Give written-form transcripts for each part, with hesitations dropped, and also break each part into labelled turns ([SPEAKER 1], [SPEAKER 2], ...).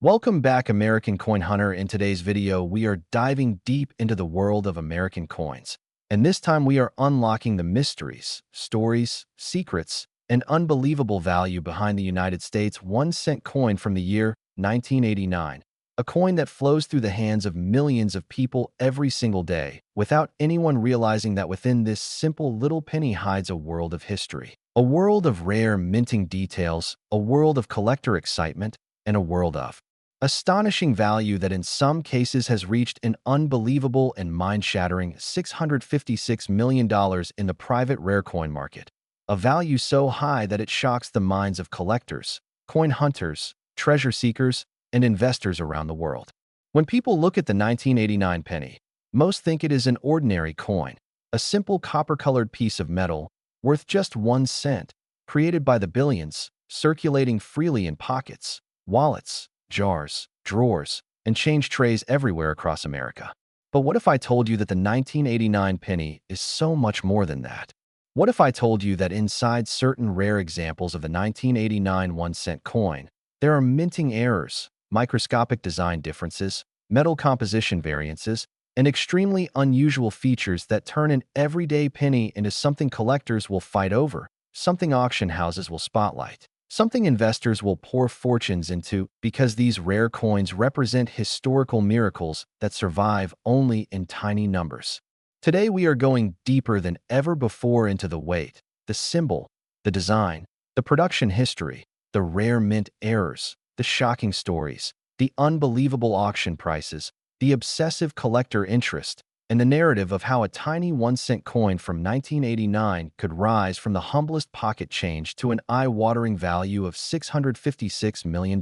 [SPEAKER 1] Welcome back, American Coin Hunter. In today's video, we are diving deep into the world of American coins. And this time we are unlocking the mysteries, stories, secrets, and unbelievable value behind the United States 1-cent coin from the year 1989. A coin that flows through the hands of millions of people every single day, without anyone realizing that within this simple little penny hides a world of history. A world of rare minting details, a world of collector excitement, and a world of astonishing value that in some cases has reached an unbelievable and mind-shattering $656 million in the private rare coin market. A value so high that it shocks the minds of collectors, coin hunters, treasure seekers, and investors around the world. When people look at the 1989 penny, most think it is an ordinary coin, a simple copper-colored piece of metal worth just 1 cent, created by the billions, circulating freely in pockets, wallets, jars, drawers, and change trays everywhere across America. But what if I told you that the 1989 penny is so much more than that? What if I told you that inside certain rare examples of the 1989 1-cent coin, there are minting errors, microscopic design differences, metal composition variances, and extremely unusual features that turn an everyday penny into something collectors will fight over, something auction houses will spotlight, something investors will pour fortunes into, because these rare coins represent historical miracles that survive only in tiny numbers. Today we are going deeper than ever before into the weight, the symbol, the design, the production history, the rare mint errors, the shocking stories, the unbelievable auction prices, the obsessive collector interest, and the narrative of how a tiny 1-cent coin from 1989 could rise from the humblest pocket change to an eye-watering value of $656 million.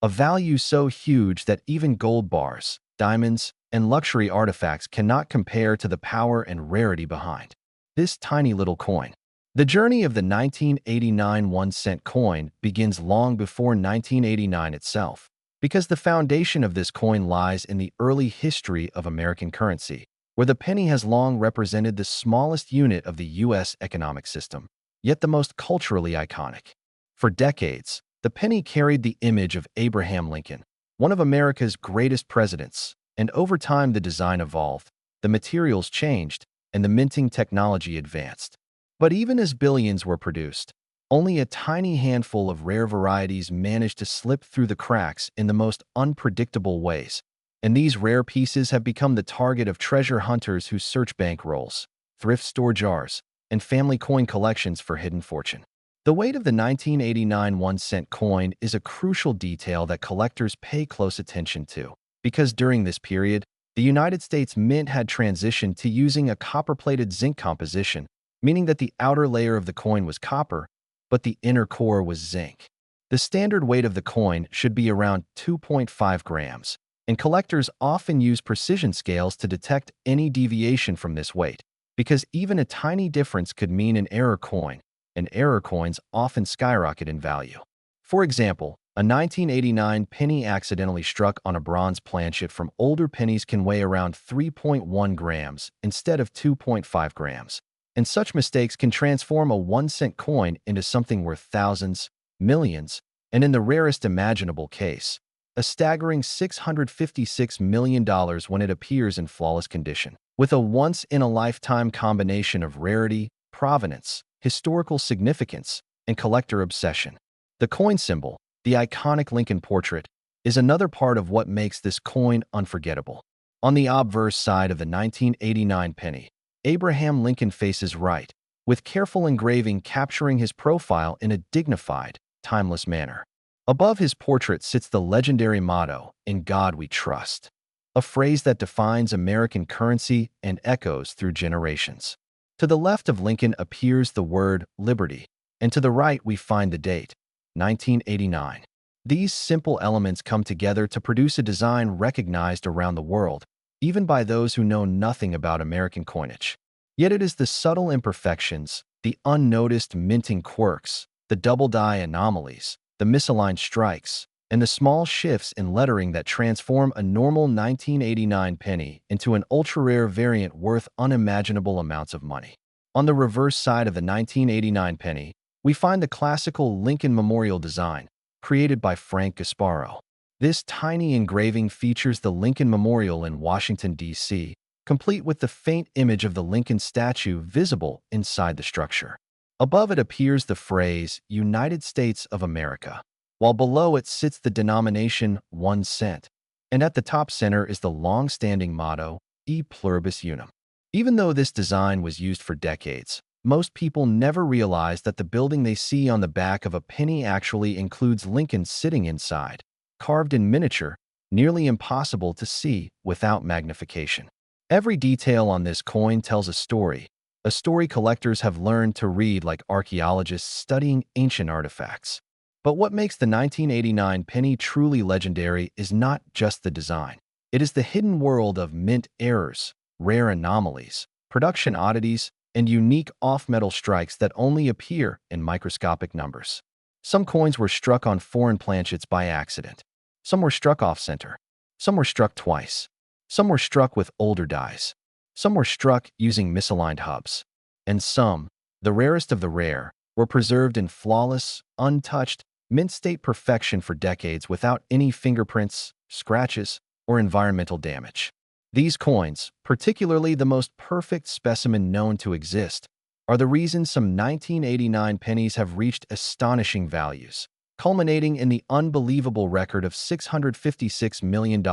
[SPEAKER 1] A value so huge that even gold bars, diamonds, and luxury artifacts cannot compare to the power and rarity behind this tiny little coin. The journey of the 1989 1-cent coin begins long before 1989 itself, because the foundation of this coin lies in the early history of American currency, where the penny has long represented the smallest unit of the U.S. economic system, yet the most culturally iconic. For decades, the penny carried the image of Abraham Lincoln, one of America's greatest presidents, and over time the design evolved, the materials changed, and the minting technology advanced. But even as billions were produced, only a tiny handful of rare varieties managed to slip through the cracks in the most unpredictable ways, and these rare pieces have become the target of treasure hunters who search bankrolls, thrift store jars, and family coin collections for hidden fortune. The weight of the 1989 1-cent coin is a crucial detail that collectors pay close attention to, because during this period, the United States Mint had transitioned to using a copper-plated zinc composition, meaning that the outer layer of the coin was copper, but the inner core was zinc. The standard weight of the coin should be around 2.5 grams, and collectors often use precision scales to detect any deviation from this weight, because even a tiny difference could mean an error coin, and error coins often skyrocket in value. For example, a 1989 penny accidentally struck on a bronze planchet from older pennies can weigh around 3.1 grams instead of 2.5 grams. And such mistakes can transform a 1-cent coin into something worth thousands, millions, and in the rarest imaginable case, a staggering $656 million when it appears in flawless condition. With a once-in-a-lifetime combination of rarity, provenance, historical significance, and collector obsession. The coin symbol, the iconic Lincoln portrait, is another part of what makes this coin unforgettable. On the obverse side of the 1989 penny, Abraham Lincoln faces right, with careful engraving capturing his profile in a dignified, timeless manner. Above his portrait sits the legendary motto, "In God We Trust," a phrase that defines American currency and echoes through generations. To the left of Lincoln appears the word liberty, and to the right we find the date, 1989. These simple elements come together to produce a design recognized around the world, even by those who know nothing about American coinage. Yet it is the subtle imperfections, the unnoticed minting quirks, the double-die anomalies, the misaligned strikes, and the small shifts in lettering that transform a normal 1989 penny into an ultra-rare variant worth unimaginable amounts of money. On the reverse side of the 1989 penny, we find the classical Lincoln Memorial design, created by Frank Gasparo. This tiny engraving features the Lincoln Memorial in Washington, D.C., complete with the faint image of the Lincoln statue visible inside the structure. Above it appears the phrase, United States of America, while below it sits the denomination 1 cent, and at the top center is the long-standing motto, E pluribus unum. Even though this design was used for decades, most people never realize that the building they see on the back of a penny actually includes Lincoln sitting inside, carved in miniature, nearly impossible to see without magnification. Every detail on this coin tells a story collectors have learned to read like archaeologists studying ancient artifacts. But what makes the 1989 penny truly legendary is not just the design. It is the hidden world of mint errors, rare anomalies, production oddities, and unique off-metal strikes that only appear in microscopic numbers. Some coins were struck on foreign planchets by accident. Some were struck off-center. Some were struck twice. Some were struck with older dies. Some were struck using misaligned hubs. And some, the rarest of the rare, were preserved in flawless, untouched, mint-state perfection for decades without any fingerprints, scratches, or environmental damage. These coins, particularly the most perfect specimen known to exist, are the reason some 1989 pennies have reached astonishing values, culminating in the unbelievable record of $656 million,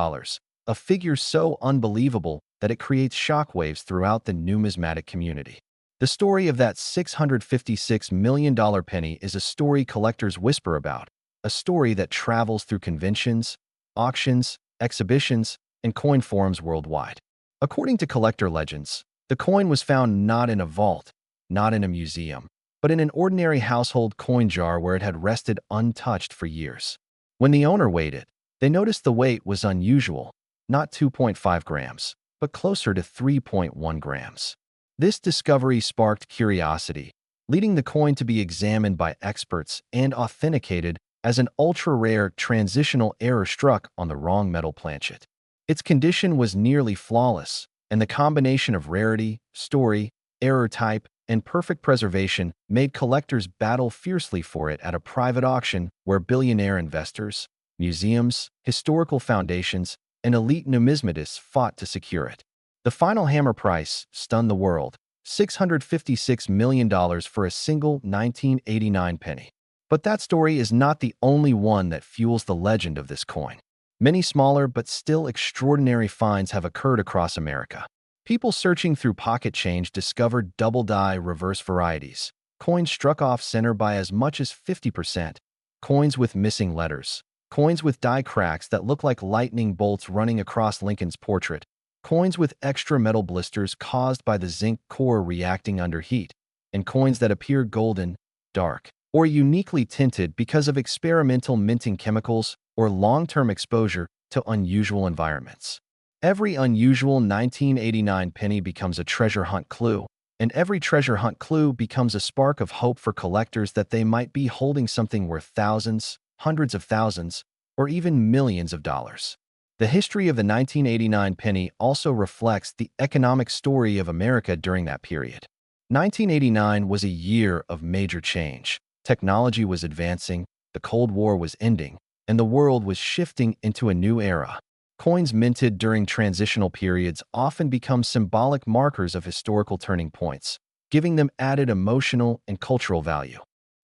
[SPEAKER 1] a figure so unbelievable that it creates shockwaves throughout the numismatic community. The story of that $656 million penny is a story collectors whisper about, a story that travels through conventions, auctions, exhibitions, and coin forums worldwide. According to collector legends, the coin was found not in a vault, not in a museum, but in an ordinary household coin jar where it had rested untouched for years. When the owner weighed it, they noticed the weight was unusual, not 2.5 grams, but closer to 3.1 grams. This discovery sparked curiosity, leading the coin to be examined by experts and authenticated as an ultra-rare transitional error struck on the wrong metal planchet. Its condition was nearly flawless, and the combination of rarity, story, error type, and perfect preservation made collectors battle fiercely for it at a private auction where billionaire investors, museums, historical foundations, and elite numismatists fought to secure it. The final hammer price stunned the world, $656 million for a single 1989 penny. But that story is not the only one that fuels the legend of this coin. Many smaller but still extraordinary finds have occurred across America. People searching through pocket change discovered double-die reverse varieties, coins struck off-center by as much as 50%, coins with missing letters, coins with die cracks that look like lightning bolts running across Lincoln's portrait, coins with extra metal blisters caused by the zinc core reacting under heat, and coins that appear golden, dark, or uniquely tinted because of experimental minting chemicals or long-term exposure to unusual environments. Every unusual 1989 penny becomes a treasure hunt clue, and every treasure hunt clue becomes a spark of hope for collectors that they might be holding something worth thousands, hundreds of thousands, or even millions of dollars. The history of the 1989 penny also reflects the economic story of America during that period. 1989 was a year of major change. Technology was advancing, the Cold War was ending, and the world was shifting into a new era. Coins minted during transitional periods often become symbolic markers of historical turning points, giving them added emotional and cultural value.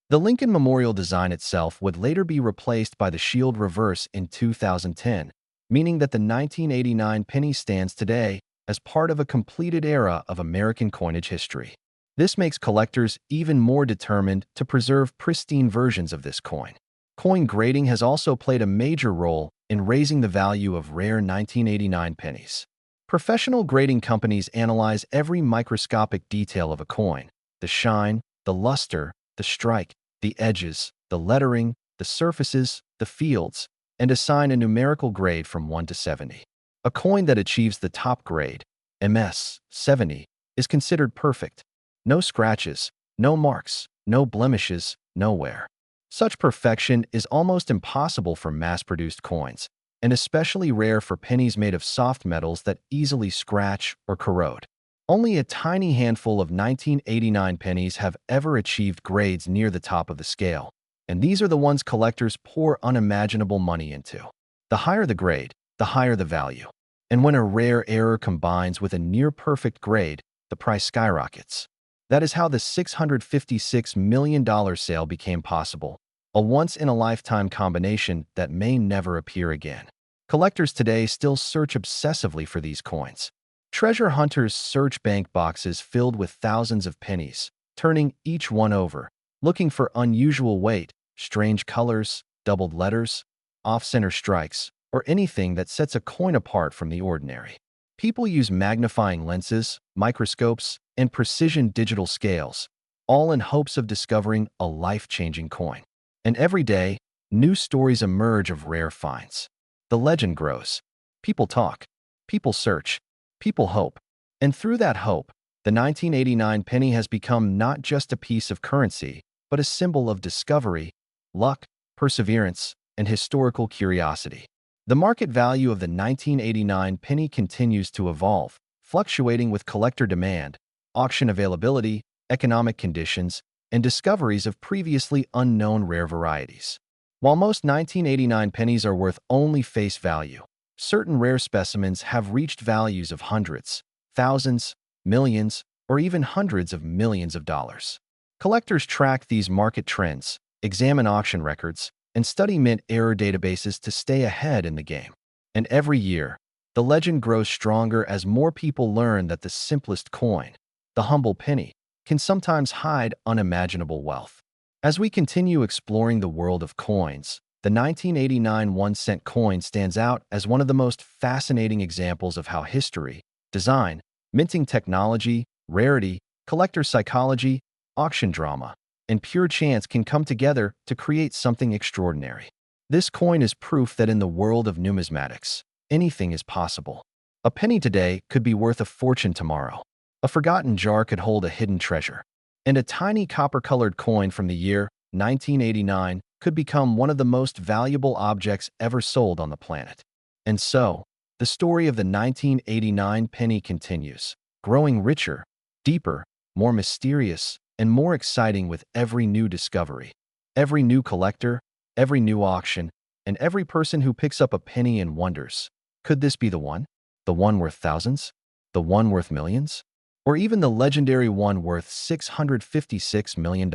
[SPEAKER 1] The Lincoln Memorial design itself would later be replaced by the shield reverse in 2010, meaning that the 1989 penny stands today as part of a completed era of American coinage history. This makes collectors even more determined to preserve pristine versions of this coin. Coin grading has also played a major role in raising the value of rare 1989 pennies. Professional grading companies analyze every microscopic detail of a coin: the shine, the luster, the strike, the edges, the lettering, the surfaces, the fields, and assign a numerical grade from 1 to 70. A coin that achieves the top grade, MS 70, is considered perfect. No scratches, no marks, no blemishes, no wear. Such perfection is almost impossible for mass-produced coins, and especially rare for pennies made of soft metals that easily scratch or corrode. Only a tiny handful of 1989 pennies have ever achieved grades near the top of the scale, and these are the ones collectors pour unimaginable money into. The higher the grade, the higher the value. And when a rare error combines with a near-perfect grade, the price skyrockets. That is how the $656 million sale became possible, a once-in-a-lifetime combination that may never appear again. Collectors today still search obsessively for these coins. Treasure hunters search bank boxes filled with thousands of pennies, turning each one over, looking for unusual weight, strange colors, doubled letters, off-center strikes, or anything that sets a coin apart from the ordinary. People use magnifying lenses, microscopes, and precision digital scales, all in hopes of discovering a life-changing coin. And every day, new stories emerge of rare finds. The legend grows. People talk. People search. People hope. And through that hope, the 1989 penny has become not just a piece of currency, but a symbol of discovery, luck, perseverance, and historical curiosity. The market value of the 1989 penny continues to evolve, fluctuating with collector demand, auction availability, economic conditions, and discoveries of previously unknown rare varieties. While most 1989 pennies are worth only face value, certain rare specimens have reached values of hundreds, thousands, millions, or even hundreds of millions of dollars. Collectors track these market trends, examine auction records, and study mint error databases to stay ahead in the game. And every year, the legend grows stronger as more people learn that the simplest coin, the humble penny, can sometimes hide unimaginable wealth. As we continue exploring the world of coins, the 1989 1-cent coin stands out as one of the most fascinating examples of how history, design, minting technology, rarity, collector psychology, auction drama, and pure chance can come together to create something extraordinary. This coin is proof that in the world of numismatics, anything is possible. A penny today could be worth a fortune tomorrow. A forgotten jar could hold a hidden treasure. And a tiny copper-colored coin from the year 1989 could become one of the most valuable objects ever sold on the planet. And so, the story of the 1989 penny continues, growing richer, deeper, more mysterious, and more exciting with every new discovery. Every new collector, every new auction, and every person who picks up a penny and wonders, could this be the one? The one worth thousands? The one worth millions? Or even the legendary one worth $656 million.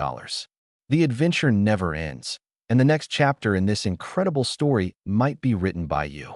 [SPEAKER 1] The adventure never ends, and the next chapter in this incredible story might be written by you.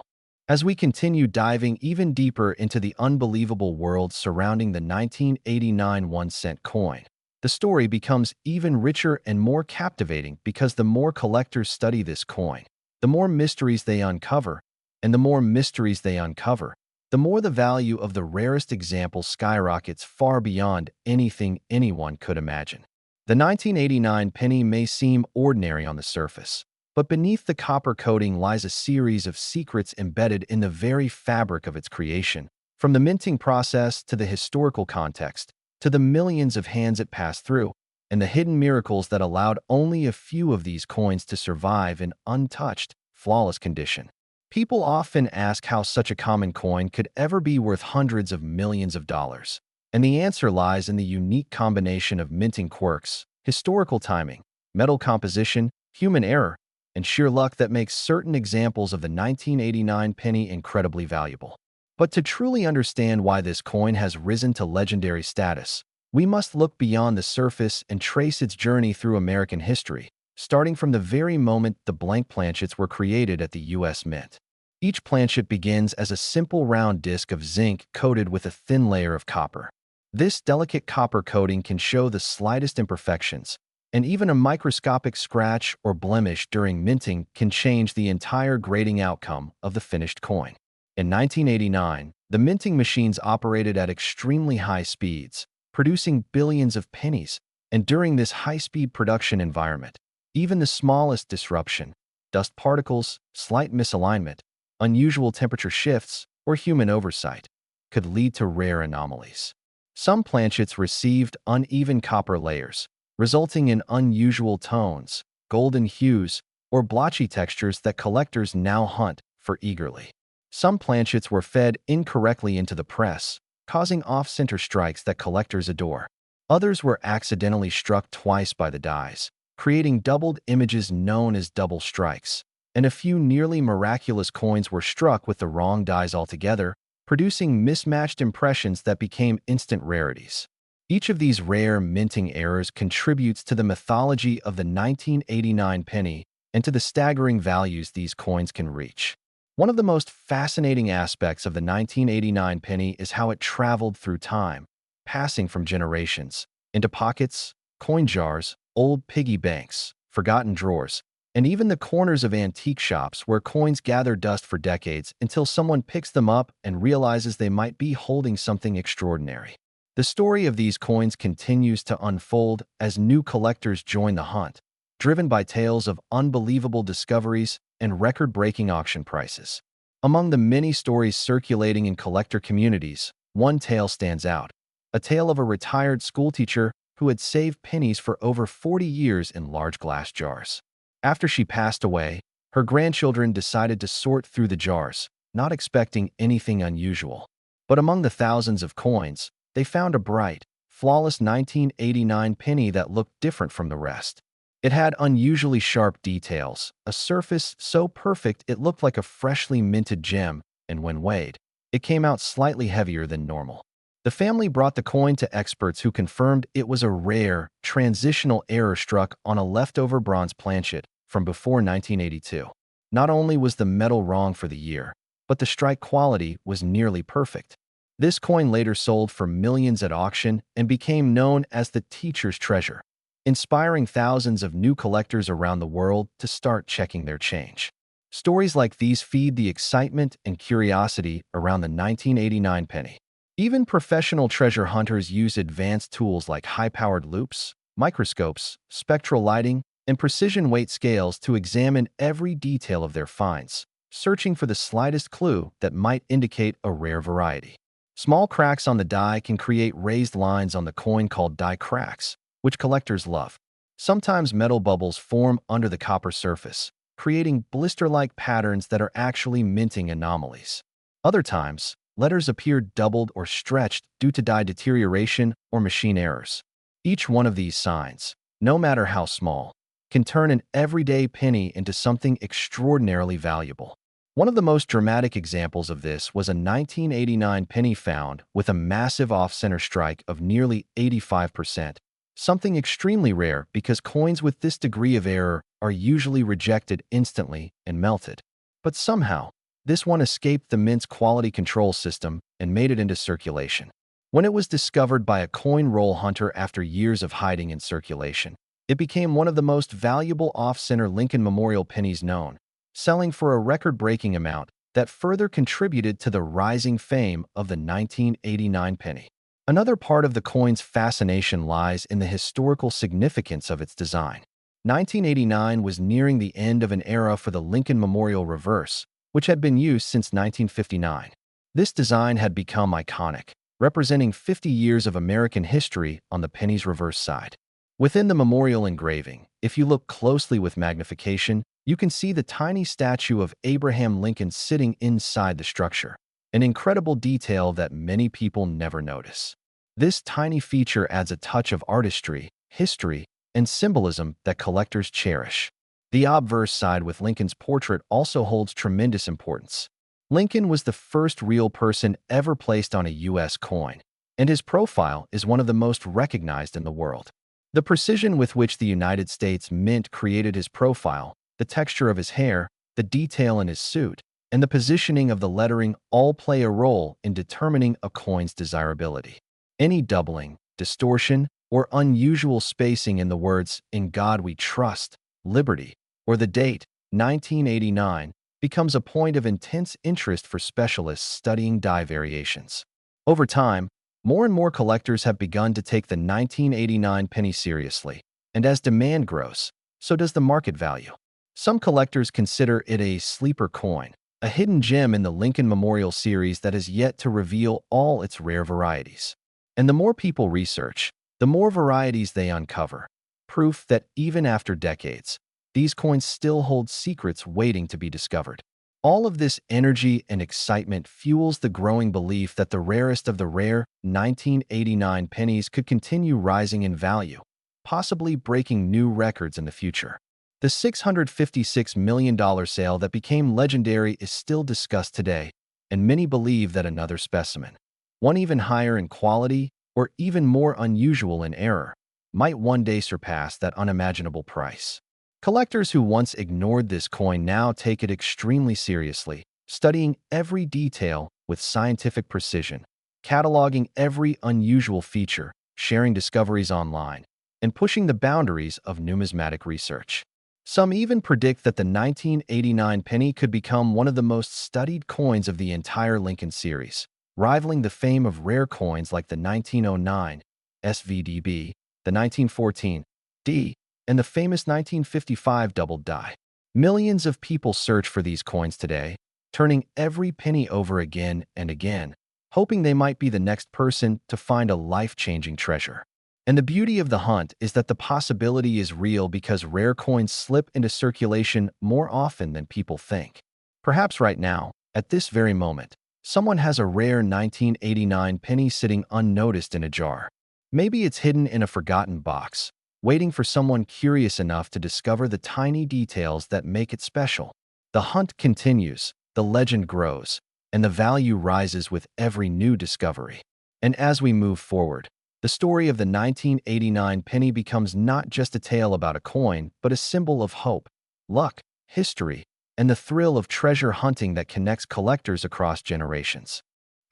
[SPEAKER 1] As we continue diving even deeper into the unbelievable world surrounding the 1989 1-cent coin, the story becomes even richer and more captivating because the more collectors study this coin, the more mysteries they uncover, and the more mysteries they uncover, the more the value of the rarest example skyrockets far beyond anything anyone could imagine. The 1989 penny may seem ordinary on the surface, but beneath the copper coating lies a series of secrets embedded in the very fabric of its creation, from the minting process to the historical context, to the millions of hands it passed through, and the hidden miracles that allowed only a few of these coins to survive in untouched, flawless condition. People often ask how such a common coin could ever be worth hundreds of millions of dollars, and the answer lies in the unique combination of minting quirks, historical timing, metal composition, human error, and sheer luck that makes certain examples of the 1989 penny incredibly valuable. But to truly understand why this coin has risen to legendary status, we must look beyond the surface and trace its journey through American history, starting from the very moment the blank planchets were created at the U.S. Mint. Each planchet begins as a simple round disc of zinc coated with a thin layer of copper. This delicate copper coating can show the slightest imperfections, and even a microscopic scratch or blemish during minting can change the entire grading outcome of the finished coin. In 1989, the minting machines operated at extremely high speeds, producing billions of pennies, and during this high-speed production environment, even the smallest disruption, dust particles, slight misalignment, unusual temperature shifts, or human oversight, could lead to rare anomalies. Some planchets received uneven copper layers, resulting in unusual tones, golden hues, or blotchy textures that collectors now hunt for eagerly. Some planchets were fed incorrectly into the press, causing off-center strikes that collectors adore. Others were accidentally struck twice by the dies, creating doubled images known as double strikes. and a few nearly miraculous coins were struck with the wrong dies altogether, producing mismatched impressions that became instant rarities. Each of these rare minting errors contributes to the mythology of the 1989 penny and to the staggering values these coins can reach. One of the most fascinating aspects of the 1989 penny is how it traveled through time, passing from generations into pockets, coin jars, old piggy banks, forgotten drawers, and even the corners of antique shops where coins gather dust for decades until someone picks them up and realizes they might be holding something extraordinary. The story of these coins continues to unfold as new collectors join the hunt, driven by tales of unbelievable discoveries and record-breaking auction prices. Among the many stories circulating in collector communities, one tale stands out, a tale of a retired schoolteacher who had saved pennies for over 40 years in large glass jars. After she passed away, her grandchildren decided to sort through the jars, not expecting anything unusual. But among the thousands of coins, they found a bright, flawless 1989 penny that looked different from the rest. It had unusually sharp details, a surface so perfect it looked like a freshly minted gem, and when weighed, it came out slightly heavier than normal. The family brought the coin to experts who confirmed it was a rare, transitional error struck on a leftover bronze planchet from before 1982. Not only was the metal wrong for the year, but the strike quality was nearly perfect. This coin later sold for millions at auction and became known as the teacher's treasure, inspiring thousands of new collectors around the world to start checking their change. Stories like these feed the excitement and curiosity around the 1989 penny. Even professional treasure hunters use advanced tools like high-powered loops, microscopes, spectral lighting, and precision weight scales to examine every detail of their finds, searching for the slightest clue that might indicate a rare variety. Small cracks on the die can create raised lines on the coin called die cracks, which collectors love. Sometimes metal bubbles form under the copper surface, creating blister-like patterns that are actually minting anomalies. Other times, letters appear doubled or stretched due to die deterioration or machine errors. Each one of these signs, no matter how small, can turn an everyday penny into something extraordinarily valuable. One of the most dramatic examples of this was a 1989 penny found with a massive off-center strike of nearly 85%, something extremely rare because coins with this degree of error are usually rejected instantly and melted. But somehow, this one escaped the mint's quality control system and made it into circulation. When it was discovered by a coin roll hunter after years of hiding in circulation, it became one of the most valuable off-center Lincoln Memorial pennies known, selling for a record-breaking amount that further contributed to the rising fame of the 1989 penny. Another part of the coin's fascination lies in the historical significance of its design. 1989 was nearing the end of an era for the Lincoln Memorial reverse, which had been used since 1959. This design had become iconic, representing 50 years of American history on the penny's reverse side. Within the memorial engraving, if you look closely with magnification, you can see the tiny statue of Abraham Lincoln sitting inside the structure, an incredible detail that many people never notice. This tiny feature adds a touch of artistry, history, and symbolism that collectors cherish. The obverse side with Lincoln's portrait also holds tremendous importance. Lincoln was the first real person ever placed on a U.S. coin, and his profile is one of the most recognized in the world. The precision with which the United States Mint created his profile, the texture of his hair, the detail in his suit, and the positioning of the lettering all play a role in determining a coin's desirability. Any doubling, distortion, or unusual spacing in the words "In God We Trust," "Liberty," or the date, 1989, becomes a point of intense interest for specialists studying die variations. Over time, more and more collectors have begun to take the 1989 penny seriously, and as demand grows, so does the market value. Some collectors consider it a sleeper coin, a hidden gem in the Lincoln Memorial series that has yet to reveal all its rare varieties. And the more people research, the more varieties they uncover, proof that even after decades, these coins still hold secrets waiting to be discovered. All of this energy and excitement fuels the growing belief that the rarest of the rare 1989 pennies could continue rising in value, possibly breaking new records in the future. The $656 million sale that became legendary is still discussed today, and many believe that another specimen, one even higher in quality or even more unusual in error, might one day surpass that unimaginable price. Collectors who once ignored this coin now take it extremely seriously, studying every detail with scientific precision, cataloging every unusual feature, sharing discoveries online, and pushing the boundaries of numismatic research. Some even predict that the 1989 penny could become one of the most studied coins of the entire Lincoln series, rivaling the fame of rare coins like the 1909 SVDB, the 1914 D, and the famous 1955 double die. Millions of people search for these coins today, turning every penny over again and again, hoping they might be the next person to find a life-changing treasure. And the beauty of the hunt is that the possibility is real because rare coins slip into circulation more often than people think. Perhaps right now, at this very moment, someone has a rare 1989 penny sitting unnoticed in a jar. Maybe it's hidden in a forgotten box, waiting for someone curious enough to discover the tiny details that make it special. The hunt continues, the legend grows, and the value rises with every new discovery. And as we move forward, the story of the 1989 penny becomes not just a tale about a coin, but a symbol of hope, luck, history, and the thrill of treasure hunting that connects collectors across generations.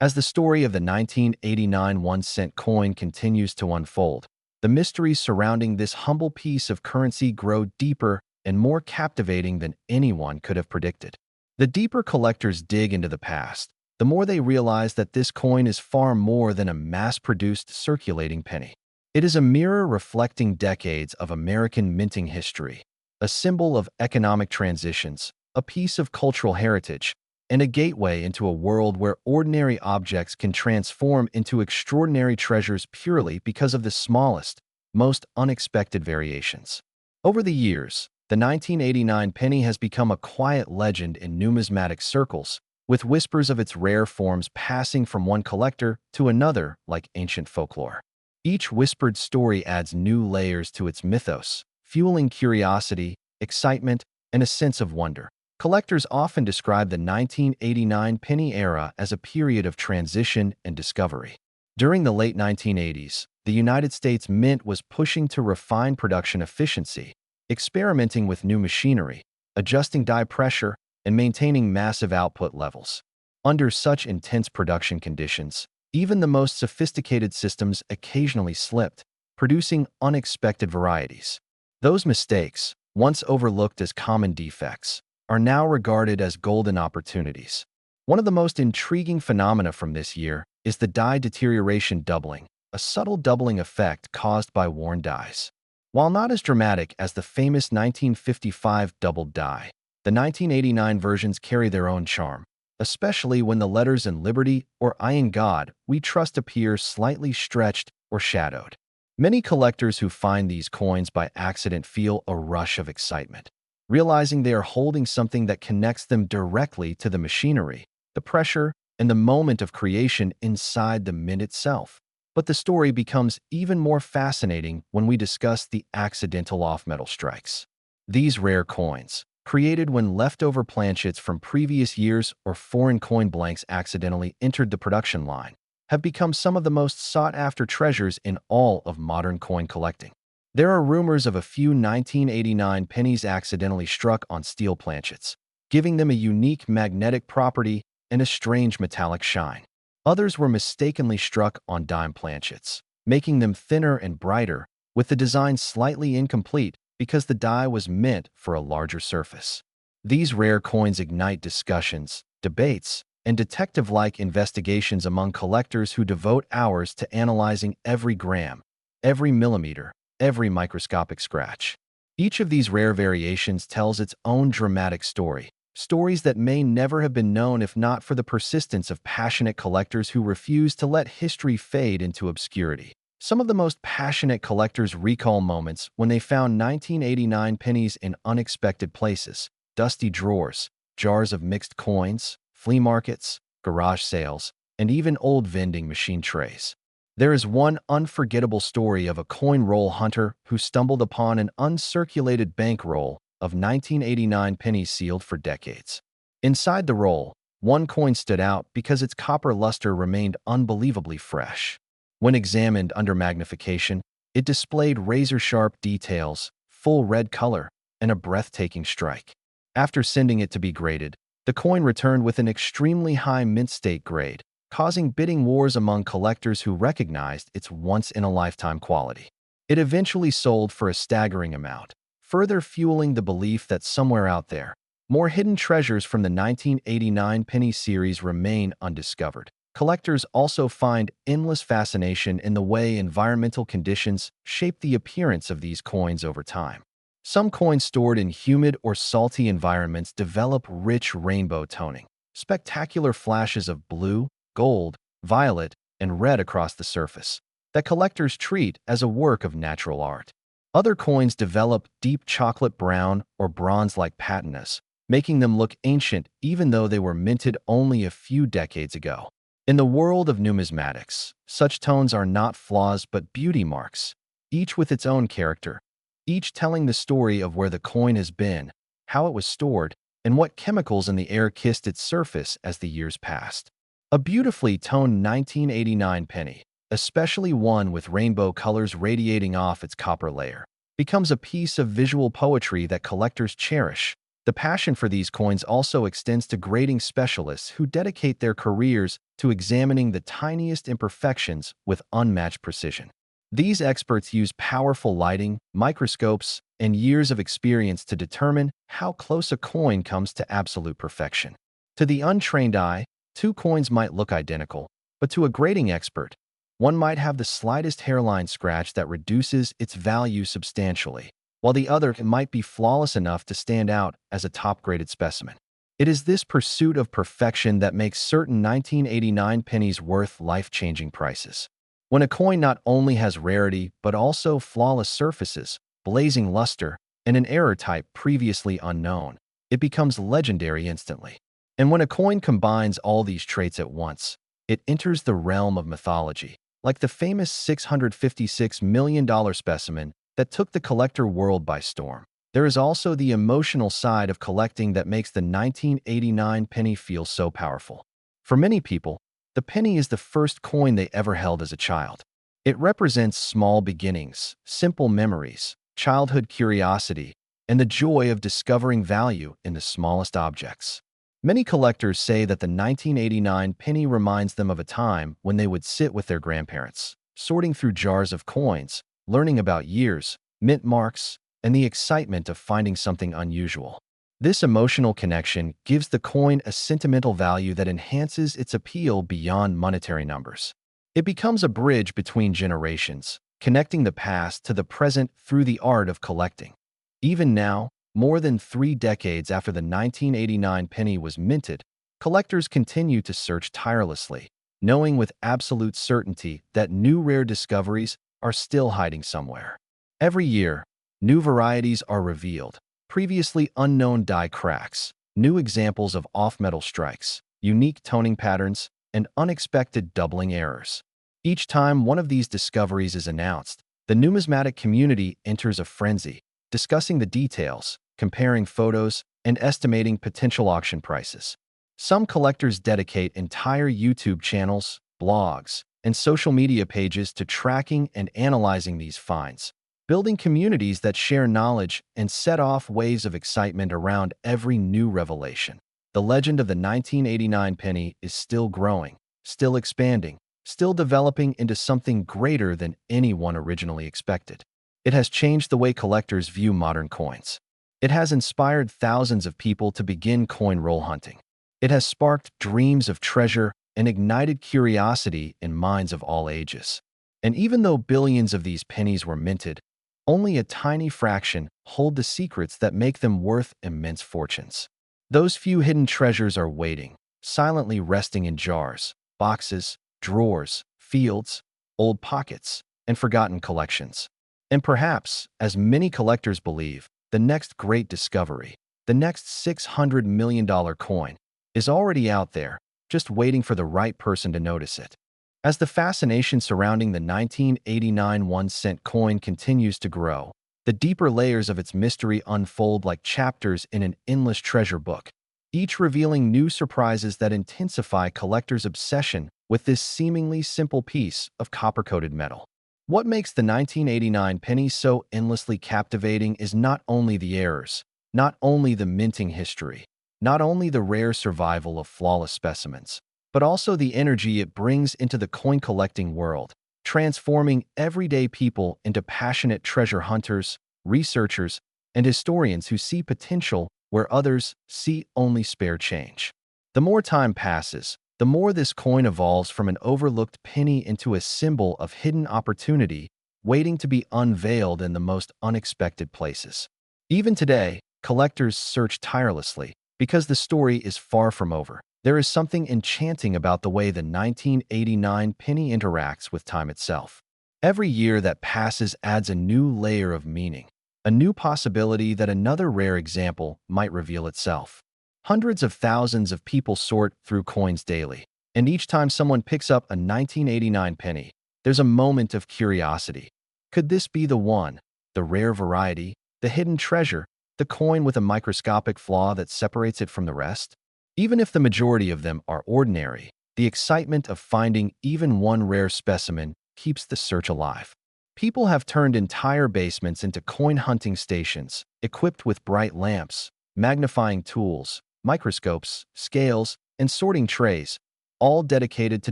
[SPEAKER 1] As the story of the 1989 1-cent coin continues to unfold, the mysteries surrounding this humble piece of currency grow deeper and more captivating than anyone could have predicted. The deeper collectors dig into the past, the more they realize that this coin is far more than a mass-produced circulating penny. It is a mirror reflecting decades of American minting history, a symbol of economic transitions, a piece of cultural heritage, and a gateway into a world where ordinary objects can transform into extraordinary treasures purely because of the smallest, most unexpected variations. Over the years, the 1989 penny has become a quiet legend in numismatic circles, with whispers of its rare forms passing from one collector to another like ancient folklore. Each whispered story adds new layers to its mythos, fueling curiosity, excitement, and a sense of wonder. Collectors often describe the 1989 penny era as a period of transition and discovery. During the late 1980s, the United States Mint was pushing to refine production efficiency, experimenting with new machinery, adjusting die pressure, and maintaining massive output levels. Under such intense production conditions, even the most sophisticated systems occasionally slipped, producing unexpected varieties. Those mistakes, once overlooked as common defects, are now regarded as golden opportunities. One of the most intriguing phenomena from this year is the die deterioration doubling, a subtle doubling effect caused by worn dies. While not as dramatic as the famous 1955 doubled die, the 1989 versions carry their own charm, especially when the letters in Liberty or I in God We Trust appear slightly stretched or shadowed. Many collectors who find these coins by accident feel a rush of excitement, realizing they are holding something that connects them directly to the machinery, the pressure, and the moment of creation inside the mint itself. But the story becomes even more fascinating when we discuss the accidental off-metal strikes. These rare coins, created when leftover planchets from previous years or foreign coin blanks accidentally entered the production line, have become some of the most sought-after treasures in all of modern coin collecting. There are rumors of a few 1989 pennies accidentally struck on steel planchets, giving them a unique magnetic property and a strange metallic shine. Others were mistakenly struck on dime planchets, making them thinner and brighter, with the design slightly incomplete because the die was meant for a larger surface. These rare coins ignite discussions, debates, and detective-like investigations among collectors who devote hours to analyzing every gram, every millimeter, every microscopic scratch. Each of these rare variations tells its own dramatic story, stories that may never have been known if not for the persistence of passionate collectors who refuse to let history fade into obscurity. Some of the most passionate collectors recall moments when they found 1989 pennies in unexpected places, dusty drawers, jars of mixed coins, flea markets, garage sales, and even old vending machine trays. There is one unforgettable story of a coin roll hunter who stumbled upon an uncirculated bankroll of 1989 pennies sealed for decades. Inside the roll, one coin stood out because its copper luster remained unbelievably fresh. When examined under magnification, it displayed razor-sharp details, full red color, and a breathtaking strike. After sending it to be graded, the coin returned with an extremely high mint state grade, causing bidding wars among collectors who recognized its once-in-a-lifetime quality. It eventually sold for a staggering amount, further fueling the belief that somewhere out there, more hidden treasures from the 1989 penny series remain undiscovered. Collectors also find endless fascination in the way environmental conditions shape the appearance of these coins over time. Some coins stored in humid or salty environments develop rich rainbow toning, spectacular flashes of blue, gold, violet, and red across the surface, that collectors treat as a work of natural art. Other coins develop deep chocolate brown or bronze-like patinas, making them look ancient even though they were minted only a few decades ago. In the world of numismatics, such tones are not flaws but beauty marks, each with its own character, each telling the story of where the coin has been, how it was stored, and what chemicals in the air kissed its surface as the years passed. A beautifully toned 1989 penny, especially one with rainbow colors radiating off its copper layer, becomes a piece of visual poetry that collectors cherish. The passion for these coins also extends to grading specialists who dedicate their careers to examining the tiniest imperfections with unmatched precision. These experts use powerful lighting, microscopes, and years of experience to determine how close a coin comes to absolute perfection. To the untrained eye, two coins might look identical, but to a grading expert, one might have the slightest hairline scratch that reduces its value substantially, while the other might be flawless enough to stand out as a top-graded specimen. It is this pursuit of perfection that makes certain 1989 pennies worth life-changing prices. When a coin not only has rarity but also flawless surfaces, blazing luster, and an error type previously unknown, it becomes legendary instantly. And when a coin combines all these traits at once, it enters the realm of mythology, like the famous $656 million specimen that took the collector world by storm. There is also the emotional side of collecting that makes the 1989 penny feel so powerful. For many people, the penny is the first coin they ever held as a child. It represents small beginnings, simple memories, childhood curiosity, and the joy of discovering value in the smallest objects. Many collectors say that the 1989 penny reminds them of a time when they would sit with their grandparents, sorting through jars of coins, learning about years, mint marks, and the excitement of finding something unusual. This emotional connection gives the coin a sentimental value that enhances its appeal beyond monetary numbers. It becomes a bridge between generations, connecting the past to the present through the art of collecting. Even now, more than 3 decades after the 1989 penny was minted, collectors continue to search tirelessly, knowing with absolute certainty that new rare discoveries are still hiding somewhere. Every year, new varieties are revealed, previously unknown die cracks, new examples of off-metal strikes, unique toning patterns, and unexpected doubling errors. Each time one of these discoveries is announced, the numismatic community enters a frenzy, discussing the details, comparing photos, and estimating potential auction prices. Some collectors dedicate entire YouTube channels, blogs, and social media pages to tracking and analyzing these finds, building communities that share knowledge and set off waves of excitement around every new revelation. The legend of the 1989 penny is still growing, still expanding, still developing into something greater than anyone originally expected. It has changed the way collectors view modern coins. It has inspired thousands of people to begin coin roll hunting. It has sparked dreams of treasure and ignited curiosity in minds of all ages. And even though billions of these pennies were minted, only a tiny fraction hold the secrets that make them worth immense fortunes. Those few hidden treasures are waiting, silently resting in jars, boxes, drawers, fields, old pockets, and forgotten collections. And perhaps, as many collectors believe, the next great discovery, the next $600 million coin, is already out there, just waiting for the right person to notice it. As the fascination surrounding the 1989 1-cent coin continues to grow, The deeper layers of its mystery unfold like chapters in an endless treasure book, each revealing new surprises that intensify collectors' obsession with this seemingly simple piece of copper-coated metal. What makes the 1989 penny so endlessly captivating is not only the errors, not only the minting history, not only the rare survival of flawless specimens, but also the energy it brings into the coin-collecting world, transforming everyday people into passionate treasure hunters, researchers, and historians who see potential where others see only spare change. The more time passes, the more this coin evolves from an overlooked penny into a symbol of hidden opportunity waiting to be unveiled in the most unexpected places. Even today, collectors search tirelessly because the story is far from over. There is something enchanting about the way the 1989 penny interacts with time itself. Every year that passes adds a new layer of meaning, a new possibility that another rare example might reveal itself. Hundreds of thousands of people sort through coins daily, and each time someone picks up a 1989 penny, there's a moment of curiosity. Could this be the one, the rare variety, the hidden treasure, the coin with a microscopic flaw that separates it from the rest? Even if the majority of them are ordinary, the excitement of finding even one rare specimen keeps the search alive. People have turned entire basements into coin hunting stations, equipped with bright lamps, magnifying tools, microscopes, scales, and sorting trays, all dedicated to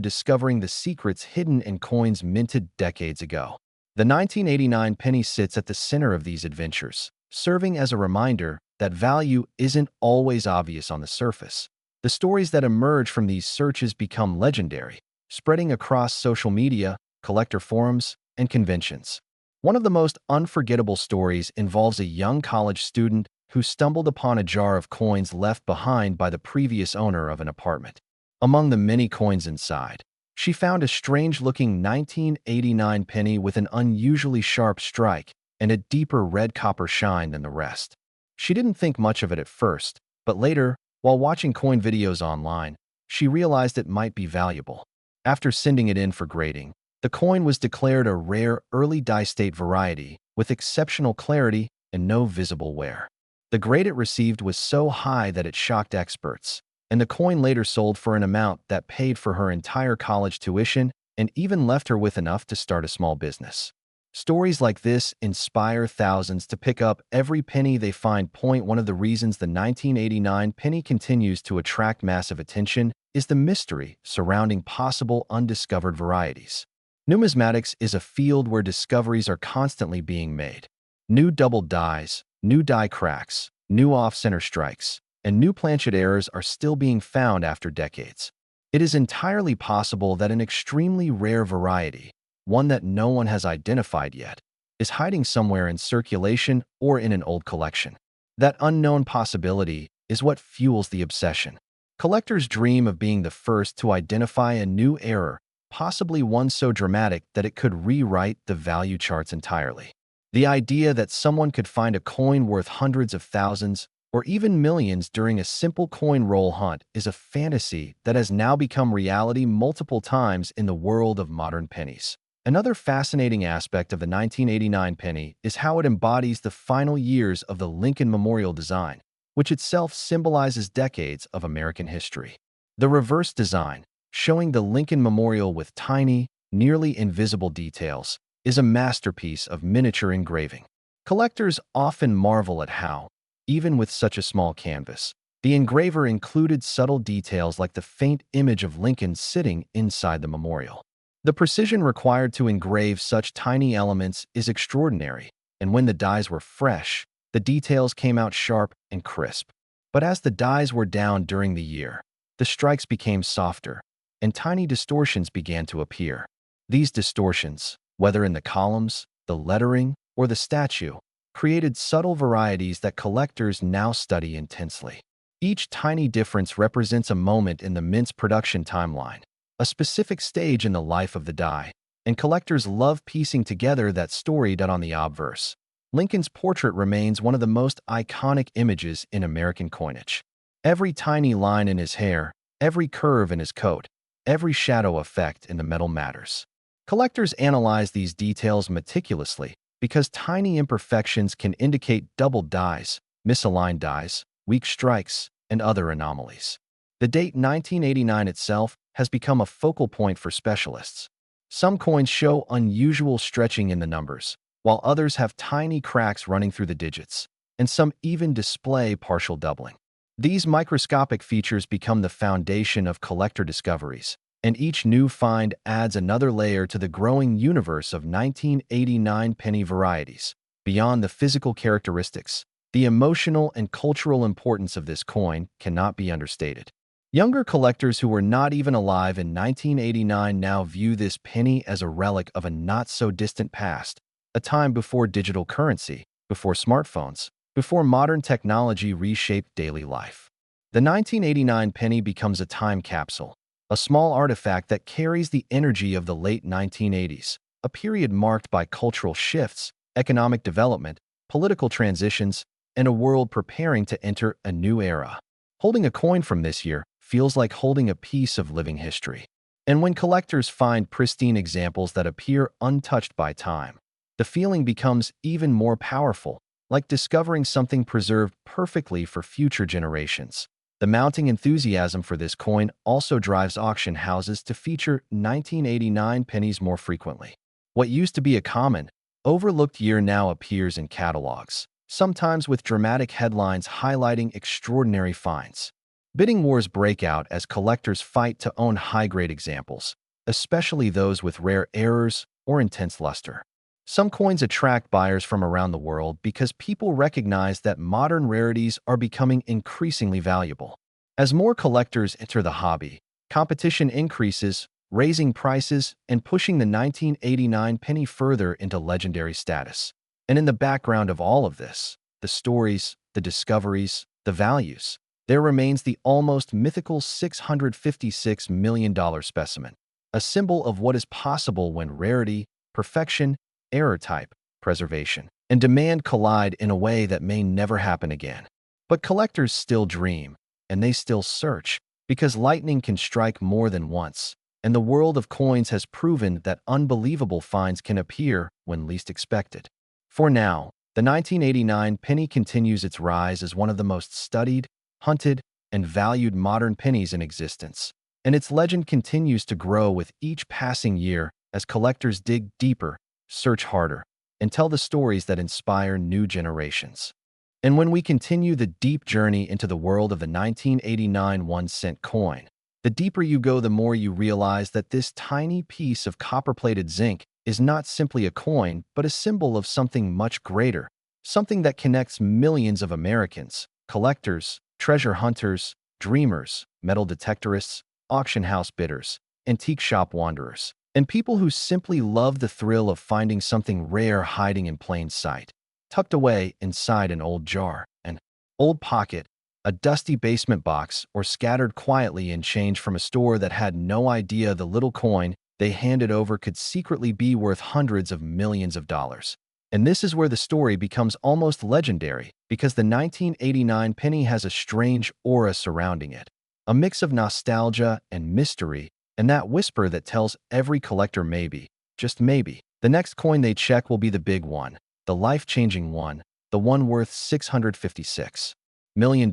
[SPEAKER 1] discovering the secrets hidden in coins minted decades ago. The 1989 penny sits at the center of these adventures, serving as a reminder that value isn't always obvious on the surface. The stories that emerge from these searches become legendary, spreading across social media, collector forums, and conventions. One of the most unforgettable stories involves a young college student who stumbled upon a jar of coins left behind by the previous owner of an apartment. Among the many coins inside, she found a strange-looking 1989 penny with an unusually sharp strike and a deeper red copper shine than the rest. She didn't think much of it at first, but later, while watching coin videos online, she realized it might be valuable. After sending it in for grading, the coin was declared a rare early die-state variety with exceptional clarity and no visible wear. The grade it received was so high that it shocked experts, and the coin later sold for an amount that paid for her entire college tuition and even left her with enough to start a small business. Stories like this inspire thousands to pick up every penny they find. One of the reasons the 1989 penny continues to attract massive attention is the mystery surrounding possible undiscovered varieties. Numismatics is a field where discoveries are constantly being made. New double dies, new die cracks, new off-center strikes, and new planchet errors are still being found after decades. It is entirely possible that an extremely rare variety, one that no one has identified yet, is hiding somewhere in circulation or in an old collection. That unknown possibility is what fuels the obsession. Collectors dream of being the first to identify a new error, possibly one so dramatic that it could rewrite the value charts entirely. The idea that someone could find a coin worth hundreds of thousands or even millions during a simple coin roll hunt is a fantasy that has now become reality multiple times in the world of modern pennies. Another fascinating aspect of the 1989 penny is how it embodies the final years of the Lincoln Memorial design, which itself symbolizes decades of American history. The reverse design, showing the Lincoln Memorial with tiny, nearly invisible details, is a masterpiece of miniature engraving. Collectors often marvel at how, even with such a small canvas, the engraver included subtle details like the faint image of Lincoln sitting inside the memorial. The precision required to engrave such tiny elements is extraordinary, and when the dies were fresh, the details came out sharp and crisp. But as the dies were down during the year, the strikes became softer, and tiny distortions began to appear. These distortions, whether in the columns, the lettering, or the statue, created subtle varieties that collectors now study intensely. Each tiny difference represents a moment in the mint's production timeline, a specific stage in the life of the die, and collectors love piecing together that story. On the obverse, Lincoln's portrait remains one of the most iconic images in American coinage. Every tiny line in his hair, every curve in his coat, every shadow effect in the metal matters. Collectors analyze these details meticulously, because tiny imperfections can indicate doubled dies, misaligned dies, weak strikes, and other anomalies. The date 1989 itself has become a focal point for specialists. Some coins show unusual stretching in the numbers, while others have tiny cracks running through the digits, and some even display partial doubling. These microscopic features become the foundation of collector discoveries, and each new find adds another layer to the growing universe of 1989 penny varieties. Beyond the physical characteristics, the emotional and cultural importance of this coin cannot be understated. Younger collectors who were not even alive in 1989 now view this penny as a relic of a not-so-distant past, a time before digital currency, before smartphones, before modern technology reshaped daily life. The 1989 penny becomes a time capsule, a small artifact that carries the energy of the late 1980s, a period marked by cultural shifts, economic development, political transitions, and a world preparing to enter a new era. Holding a coin from this year feels like holding a piece of living history. And when collectors find pristine examples that appear untouched by time, the feeling becomes even more powerful, like discovering something preserved perfectly for future generations. The mounting enthusiasm for this coin also drives auction houses to feature 1989 pennies more frequently. What used to be a common, overlooked year now appears in catalogs, sometimes with dramatic headlines highlighting extraordinary finds. Bidding wars break out as collectors fight to own high-grade examples, especially those with rare errors or intense luster. Some coins attract buyers from around the world because people recognize that modern rarities are becoming increasingly valuable. As more collectors enter the hobby, competition increases, raising prices and pushing the 1989 penny further into legendary status. And in the background of all of this, the stories, the discoveries, the values, there remains the almost mythical $656 million specimen, a symbol of what is possible when rarity, perfection, error type, preservation, and demand collide in a way that may never happen again. But collectors still dream, and they still search, because lightning can strike more than once, and the world of coins has proven that unbelievable finds can appear when least expected. For now, the 1989 penny continues its rise as one of the most studied, hunted, and valued modern pennies in existence, and its legend continues to grow with each passing year as collectors dig deeper, search harder, and tell the stories that inspire new generations. And when we continue the deep journey into the world of the 1989 1-cent coin, the deeper you go, the more you realize that this tiny piece of copper-plated zinc is not simply a coin, but a symbol of something much greater, something that connects millions of Americans, collectors, treasure hunters, dreamers, metal detectorists, auction house bidders, antique shop wanderers, and people who simply love the thrill of finding something rare hiding in plain sight, tucked away inside an old jar, an old pocket, a dusty basement box, or scattered quietly in change from a store that had no idea the little coin they handed over could secretly be worth hundreds of millions of dollars. And this is where the story becomes almost legendary, because the 1989 penny has a strange aura surrounding it, a mix of nostalgia and mystery, and that whisper that tells every collector maybe, just maybe, the next coin they check will be the big one, the life-changing one, the one worth $656 million.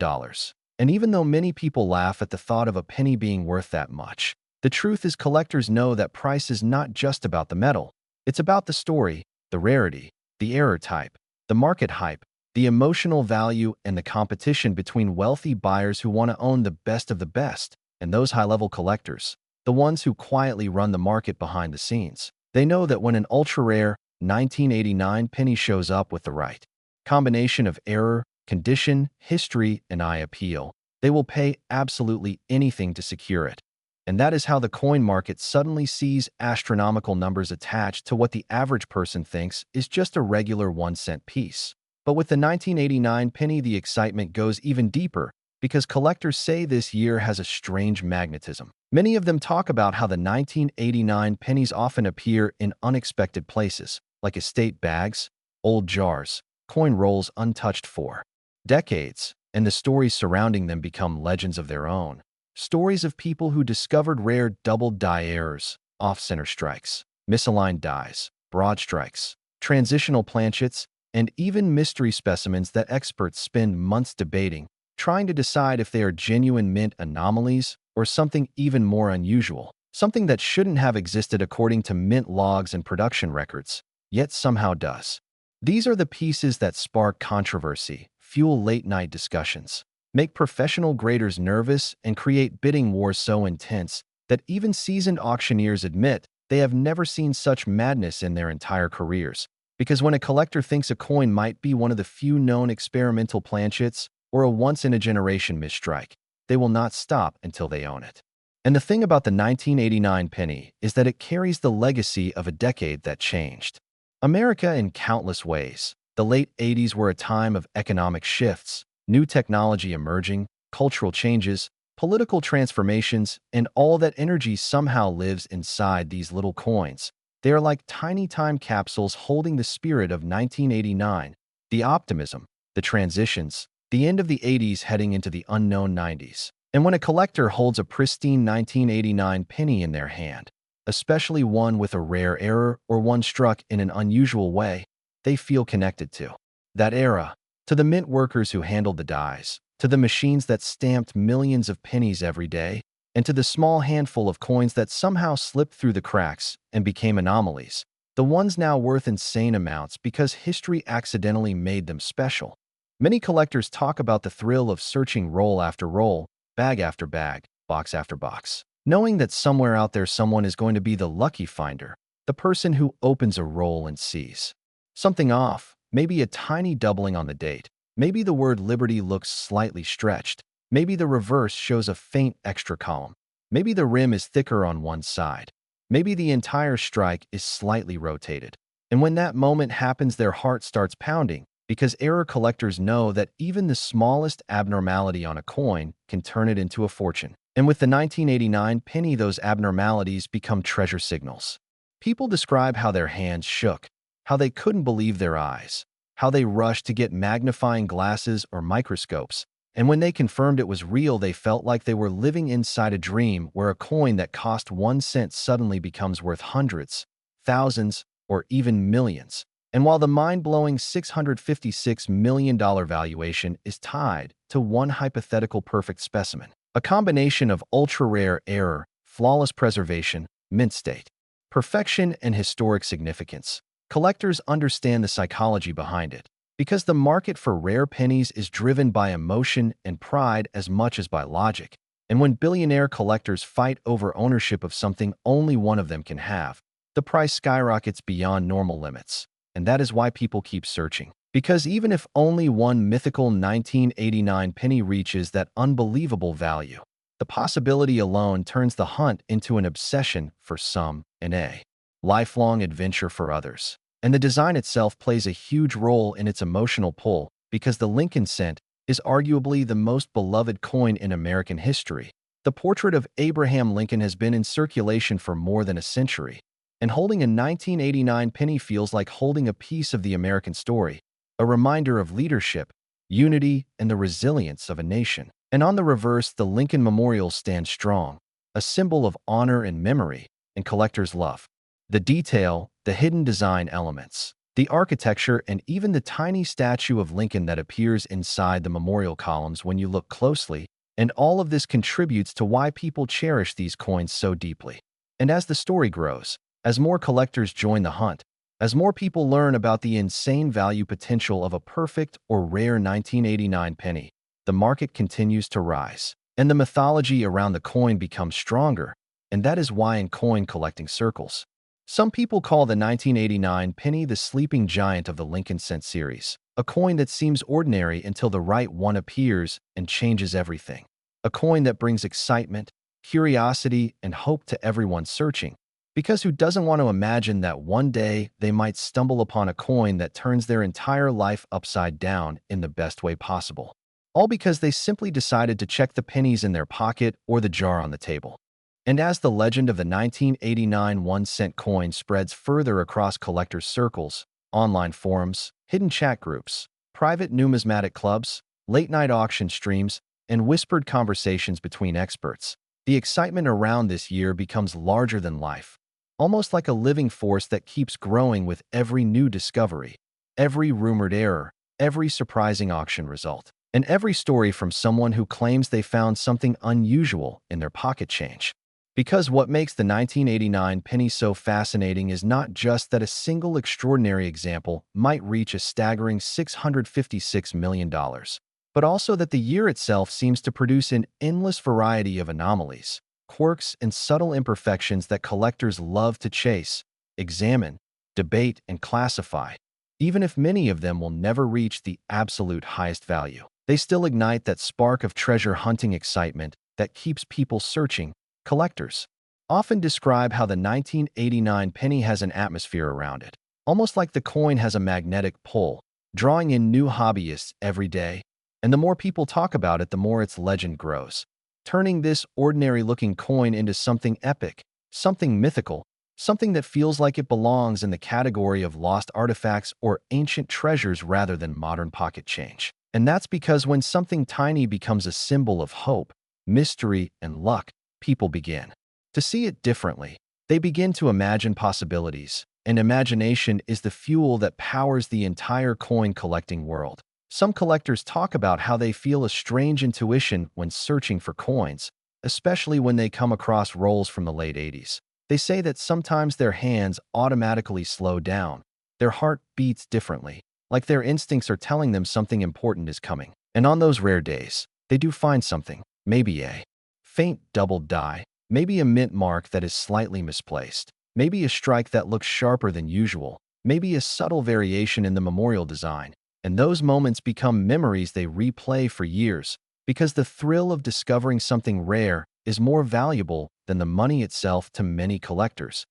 [SPEAKER 1] And even though many people laugh at the thought of a penny being worth that much, the truth is collectors know that price is not just about the metal. It's about the story, the rarity, the error type, the market hype, the emotional value, and the competition between wealthy buyers who want to own the best of the best, and those high-level collectors, the ones who quietly run the market behind the scenes. They know that when an ultra-rare 1989 penny shows up with the right combination of error, condition, history, and eye appeal, they will pay absolutely anything to secure it. And that is how the coin market suddenly sees astronomical numbers attached to what the average person thinks is just a regular 1-cent piece. But with the 1989 penny, the excitement goes even deeper, because collectors say this year has a strange magnetism. Many of them talk about how the 1989 pennies often appear in unexpected places, like estate bags, old jars, coin rolls untouched for decades, and the stories surrounding them become legends of their own. Stories of people who discovered rare double die errors, off-center strikes, misaligned dies, broad strikes, transitional planchets, and even mystery specimens that experts spend months debating, trying to decide if they are genuine mint anomalies or something even more unusual, something that shouldn't have existed according to mint logs and production records, yet somehow does. These are the pieces that spark controversy, fuel late-night discussions, make professional graders nervous, and create bidding wars so intense that even seasoned auctioneers admit they have never seen such madness in their entire careers. Because when a collector thinks a coin might be one of the few known experimental planchets or a once-in-a-generation misstrike, they will not stop until they own it. And the thing about the 1989 penny is that it carries the legacy of a decade that changed America in countless ways. The late 80s were a time of economic shifts, new technology emerging, cultural changes, political transformations, and all that energy somehow lives inside these little coins. They are like tiny time capsules holding the spirit of 1989, the optimism, the transitions, the end of the 80s heading into the unknown 90s. And when a collector holds a pristine 1989 penny in their hand, especially one with a rare error or one struck in an unusual way, they feel connected to that era, to the mint workers who handled the dies, to the machines that stamped millions of pennies every day, and to the small handful of coins that somehow slipped through the cracks and became anomalies, the ones now worth insane amounts because history accidentally made them special. Many collectors talk about the thrill of searching roll after roll, bag after bag, box after box, knowing that somewhere out there someone is going to be the lucky finder, the person who opens a roll and sees something off, maybe a tiny doubling on the date, maybe the word liberty looks slightly stretched, maybe the reverse shows a faint extra column, maybe the rim is thicker on one side, maybe the entire strike is slightly rotated. And when that moment happens, their heart starts pounding, because error collectors know that even the smallest abnormality on a coin can turn it into a fortune. And with the 1989 penny, those abnormalities become treasure signals. People describe how their hands shook, how they couldn't believe their eyes, how they rushed to get magnifying glasses or microscopes, and when they confirmed it was real, they felt like they were living inside a dream where a coin that cost 1 cent suddenly becomes worth hundreds, thousands, or even millions. And while the mind-blowing $656 million valuation is tied to one hypothetical perfect specimen, a combination of ultra-rare error, flawless preservation, mint state, perfection, and historic significance, collectors understand the psychology behind it, because the market for rare pennies is driven by emotion and pride as much as by logic. And when billionaire collectors fight over ownership of something only one of them can have, the price skyrockets beyond normal limits. And that is why people keep searching. Because even if only one mythical 1989 penny reaches that unbelievable value, the possibility alone turns the hunt into an obsession for some and a lifelong adventure for others. And the design itself plays a huge role in its emotional pull, because the Lincoln cent is arguably the most beloved coin in American history. The portrait of Abraham Lincoln has been in circulation for more than a century, and holding a 1989 penny feels like holding a piece of the American story, a reminder of leadership, unity, and the resilience of a nation. And on the reverse, the Lincoln Memorial stands strong, a symbol of honor and memory, and collectors love the detail, the hidden design elements, the architecture, and even the tiny statue of Lincoln that appears inside the memorial columns when you look closely. And all of this contributes to why people cherish these coins so deeply. And as the story grows, as more collectors join the hunt, as more people learn about the insane value potential of a perfect or rare 1989 penny, the market continues to rise, and the mythology around the coin becomes stronger. And that is why in coin collecting circles, some people call the 1989 penny the sleeping giant of the Lincoln cent series, a coin that seems ordinary until the right one appears and changes everything. A coin that brings excitement, curiosity, and hope to everyone searching, because who doesn't want to imagine that one day they might stumble upon a coin that turns their entire life upside down in the best way possible? All because they simply decided to check the pennies in their pocket or the jar on the table. And as the legend of the 1989 1-cent coin spreads further across collectors' circles, online forums, hidden chat groups, private numismatic clubs, late-night auction streams, and whispered conversations between experts, the excitement around this year becomes larger than life. almost like a living force that keeps growing with every new discovery, every rumored error, every surprising auction result, and every story from someone who claims they found something unusual in their pocket change. Because what makes the 1989 penny so fascinating is not just that a single extraordinary example might reach a staggering $656 million, but also that the year itself seems to produce an endless variety of anomalies, quirks, and subtle imperfections that collectors love to chase, examine, debate, and classify. Even if many of them will never reach the absolute highest value, they still ignite that spark of treasure hunting excitement that keeps people searching. Collectors often describe how the 1989 penny has an atmosphere around it, almost like the coin has a magnetic pull, drawing in new hobbyists every day. And the more people talk about it, the more its legend grows, turning this ordinary-looking coin into something epic, something mythical, something that feels like it belongs in the category of lost artifacts or ancient treasures rather than modern pocket change. And that's because when something tiny becomes a symbol of hope, mystery, and luck, people begin to see it differently. They begin to imagine possibilities, and imagination is the fuel that powers the entire coin collecting world. Some collectors talk about how they feel a strange intuition when searching for coins, especially when they come across rolls from the late 80s. They say that sometimes their hands automatically slow down, their heart beats differently, like their instincts are telling them something important is coming. And on those rare days, they do find something, maybe a faint doubled die, maybe a mint mark that is slightly misplaced, maybe a strike that looks sharper than usual, maybe a subtle variation in the memorial design. And those moments become memories they replay for years, because the thrill of discovering something rare is more valuable than the money itself to many collectors.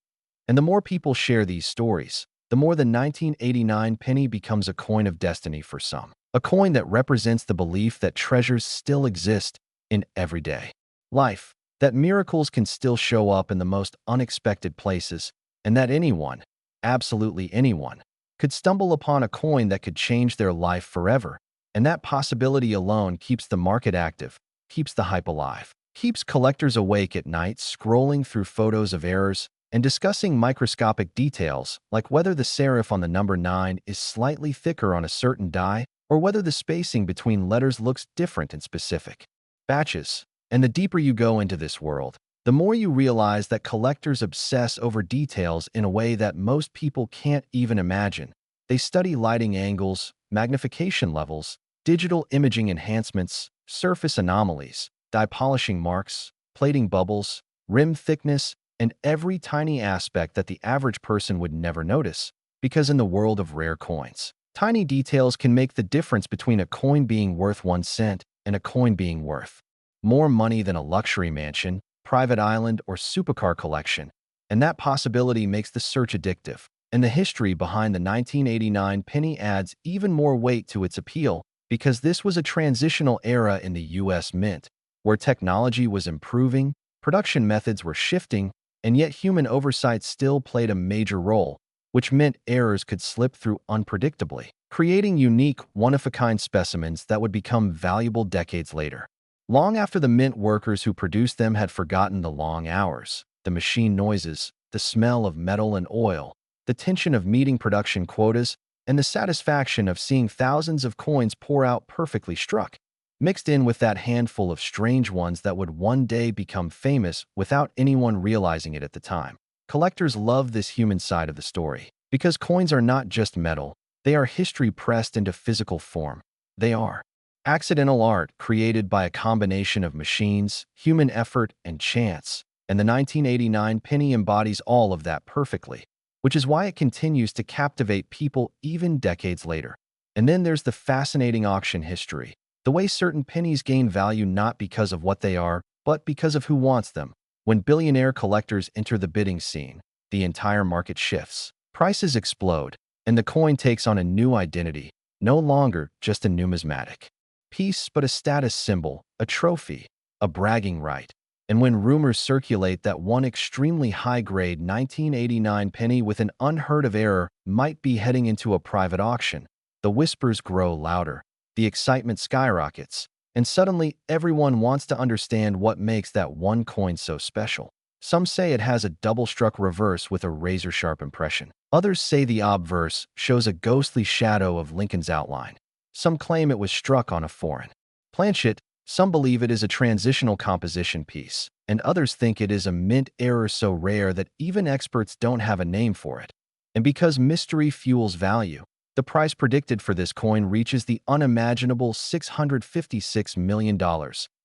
[SPEAKER 1] And the more people share these stories, the more the 1989 penny becomes a coin of destiny for some. A coin that represents the belief that treasures still exist in everyday life, that miracles can still show up in the most unexpected places, and that anyone, absolutely anyone, could stumble upon a coin that could change their life forever. And that possibility alone keeps the market active, keeps the hype alive, keeps collectors awake at night scrolling through photos of errors and discussing microscopic details like whether the serif on the number 9 is slightly thicker on a certain die or whether the spacing between letters looks different in specific batches. And the deeper you go into this world, the more you realize that collectors obsess over details in a way that most people can't even imagine. They study lighting angles, magnification levels, digital imaging enhancements, surface anomalies, die polishing marks, plating bubbles, rim thickness, and every tiny aspect that the average person would never notice. Because in the world of rare coins, tiny details can make the difference between a coin being worth 1 cent and a coin being worth more money than a luxury mansion, private island, or supercar collection. And that possibility makes the search addictive. And the history behind the 1989 penny adds even more weight to its appeal, because this was a transitional era in the US Mint, where technology was improving, production methods were shifting, and yet human oversight still played a major role, which meant errors could slip through unpredictably, creating unique, one-of-a-kind specimens that would become valuable decades later. Long after the mint workers who produced them had forgotten the long hours, the machine noises, the smell of metal and oil, the tension of meeting production quotas, and the satisfaction of seeing thousands of coins pour out perfectly struck, mixed in with that handful of strange ones that would one day become famous without anyone realizing it at the time. Collectors love this human side of the story, because coins are not just metal, they are history pressed into physical form. They are accidental art created by a combination of machines, human effort, and chance. And the 1989 penny embodies all of that perfectly, which is why it continues to captivate people even decades later. And then there's the fascinating auction history, the way certain pennies gain value not because of what they are, but because of who wants them. When billionaire collectors enter the bidding scene, the entire market shifts. Prices explode, and the coin takes on a new identity, no longer just a numismatic piece, but a status symbol, a trophy, a bragging right. And when rumors circulate that one extremely high-grade 1989 penny with an unheard-of error might be heading into a private auction, the whispers grow louder, the excitement skyrockets, and suddenly everyone wants to understand what makes that one coin so special. Some say it has a double-struck reverse with a razor-sharp impression. Others say the obverse shows a ghostly shadow of Lincoln's outline. Some claim it was struck on a foreign planchet. Some believe it is a transitional composition piece, and others think it is a mint error so rare that even experts don't have a name for it. And because mystery fuels value, the price predicted for this coin reaches the unimaginable $656 million,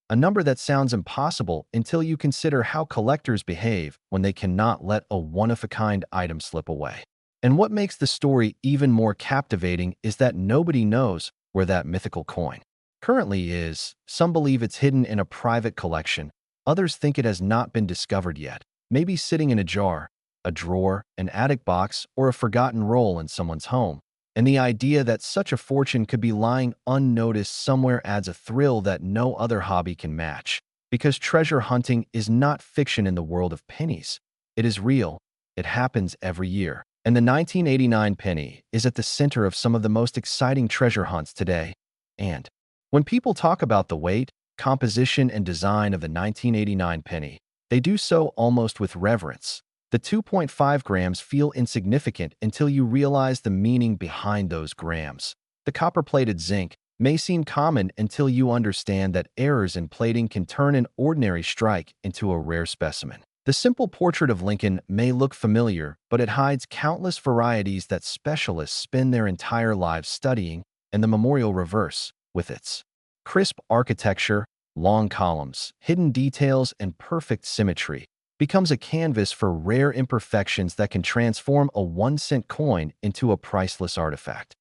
[SPEAKER 1] a number that sounds impossible until you consider how collectors behave when they cannot let a one-of-a-kind item slip away. And what makes the story even more captivating is that nobody knows where that mythical coin currently is. Some believe it's hidden in a private collection. Others think it has not been discovered yet, maybe sitting in a jar, a drawer, an attic box, or a forgotten roll in someone's home. And the idea that such a fortune could be lying unnoticed somewhere adds a thrill that no other hobby can match. Because treasure hunting is not fiction in the world of pennies. It is real. It happens every year. And the 1989 penny is at the center of some of the most exciting treasure hunts today. And when people talk about the weight, composition, and design of the 1989 penny, they do so almost with reverence. The 2.5 grams feel insignificant until you realize the meaning behind those grams. The copper-plated zinc may seem common until you understand that errors in plating can turn an ordinary strike into a rare specimen. The simple portrait of Lincoln may look familiar, but it hides countless varieties that specialists spend their entire lives studying, and the memorial reverse, with its crisp architecture, long columns, hidden details, and perfect symmetry, becomes a canvas for rare imperfections that can transform a 1-cent coin into a priceless artifact.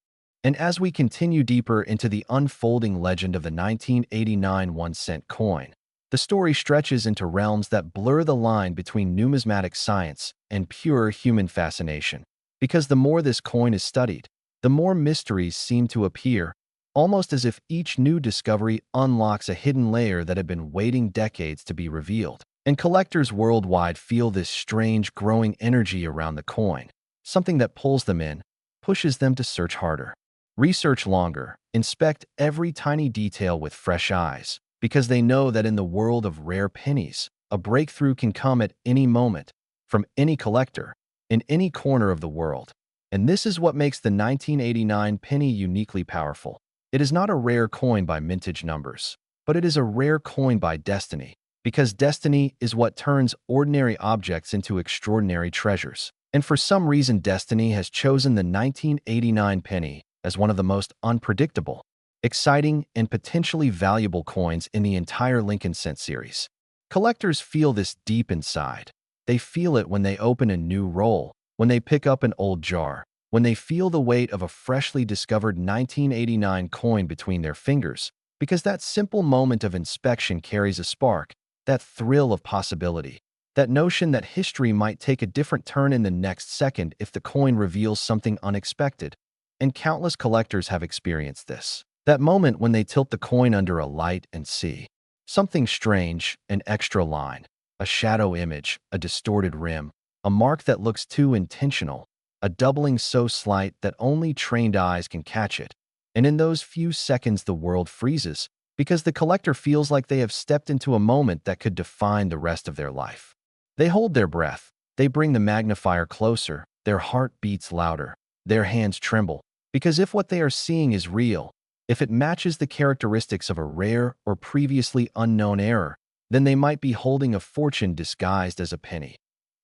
[SPEAKER 1] And as we continue deeper into the unfolding legend of the 1989 1-cent coin, the story stretches into realms that blur the line between numismatic science and pure human fascination. Because the more this coin is studied, the more mysteries seem to appear, almost as if each new discovery unlocks a hidden layer that had been waiting decades to be revealed. And collectors worldwide feel this strange, growing energy around the coin, something that pulls them in, pushes them to search harder, research longer, inspect every tiny detail with fresh eyes, because they know that in the world of rare pennies, a breakthrough can come at any moment, from any collector, in any corner of the world. And this is what makes the 1989 penny uniquely powerful. It is not a rare coin by mintage numbers, but it is a rare coin by destiny. Because destiny is what turns ordinary objects into extraordinary treasures. And for some reason, destiny has chosen the 1989 penny as one of the most unpredictable, exciting, and potentially valuable coins in the entire Lincoln cent series. Collectors feel this deep inside. They feel it when they open a new roll, when they pick up an old jar, when they feel the weight of a freshly discovered 1989 coin between their fingers, because that simple moment of inspection carries a spark, that thrill of possibility, that notion that history might take a different turn in the next second if the coin reveals something unexpected. And countless collectors have experienced this. That moment when they tilt the coin under a light and see something strange, an extra line, a shadow image, a distorted rim, a mark that looks too intentional, a doubling so slight that only trained eyes can catch it. And in those few seconds, the world freezes, because the collector feels like they have stepped into a moment that could define the rest of their life. They hold their breath, they bring the magnifier closer, their heart beats louder, their hands tremble, because if what they are seeing is real, if it matches the characteristics of a rare or previously unknown error, then they might be holding a fortune disguised as a penny.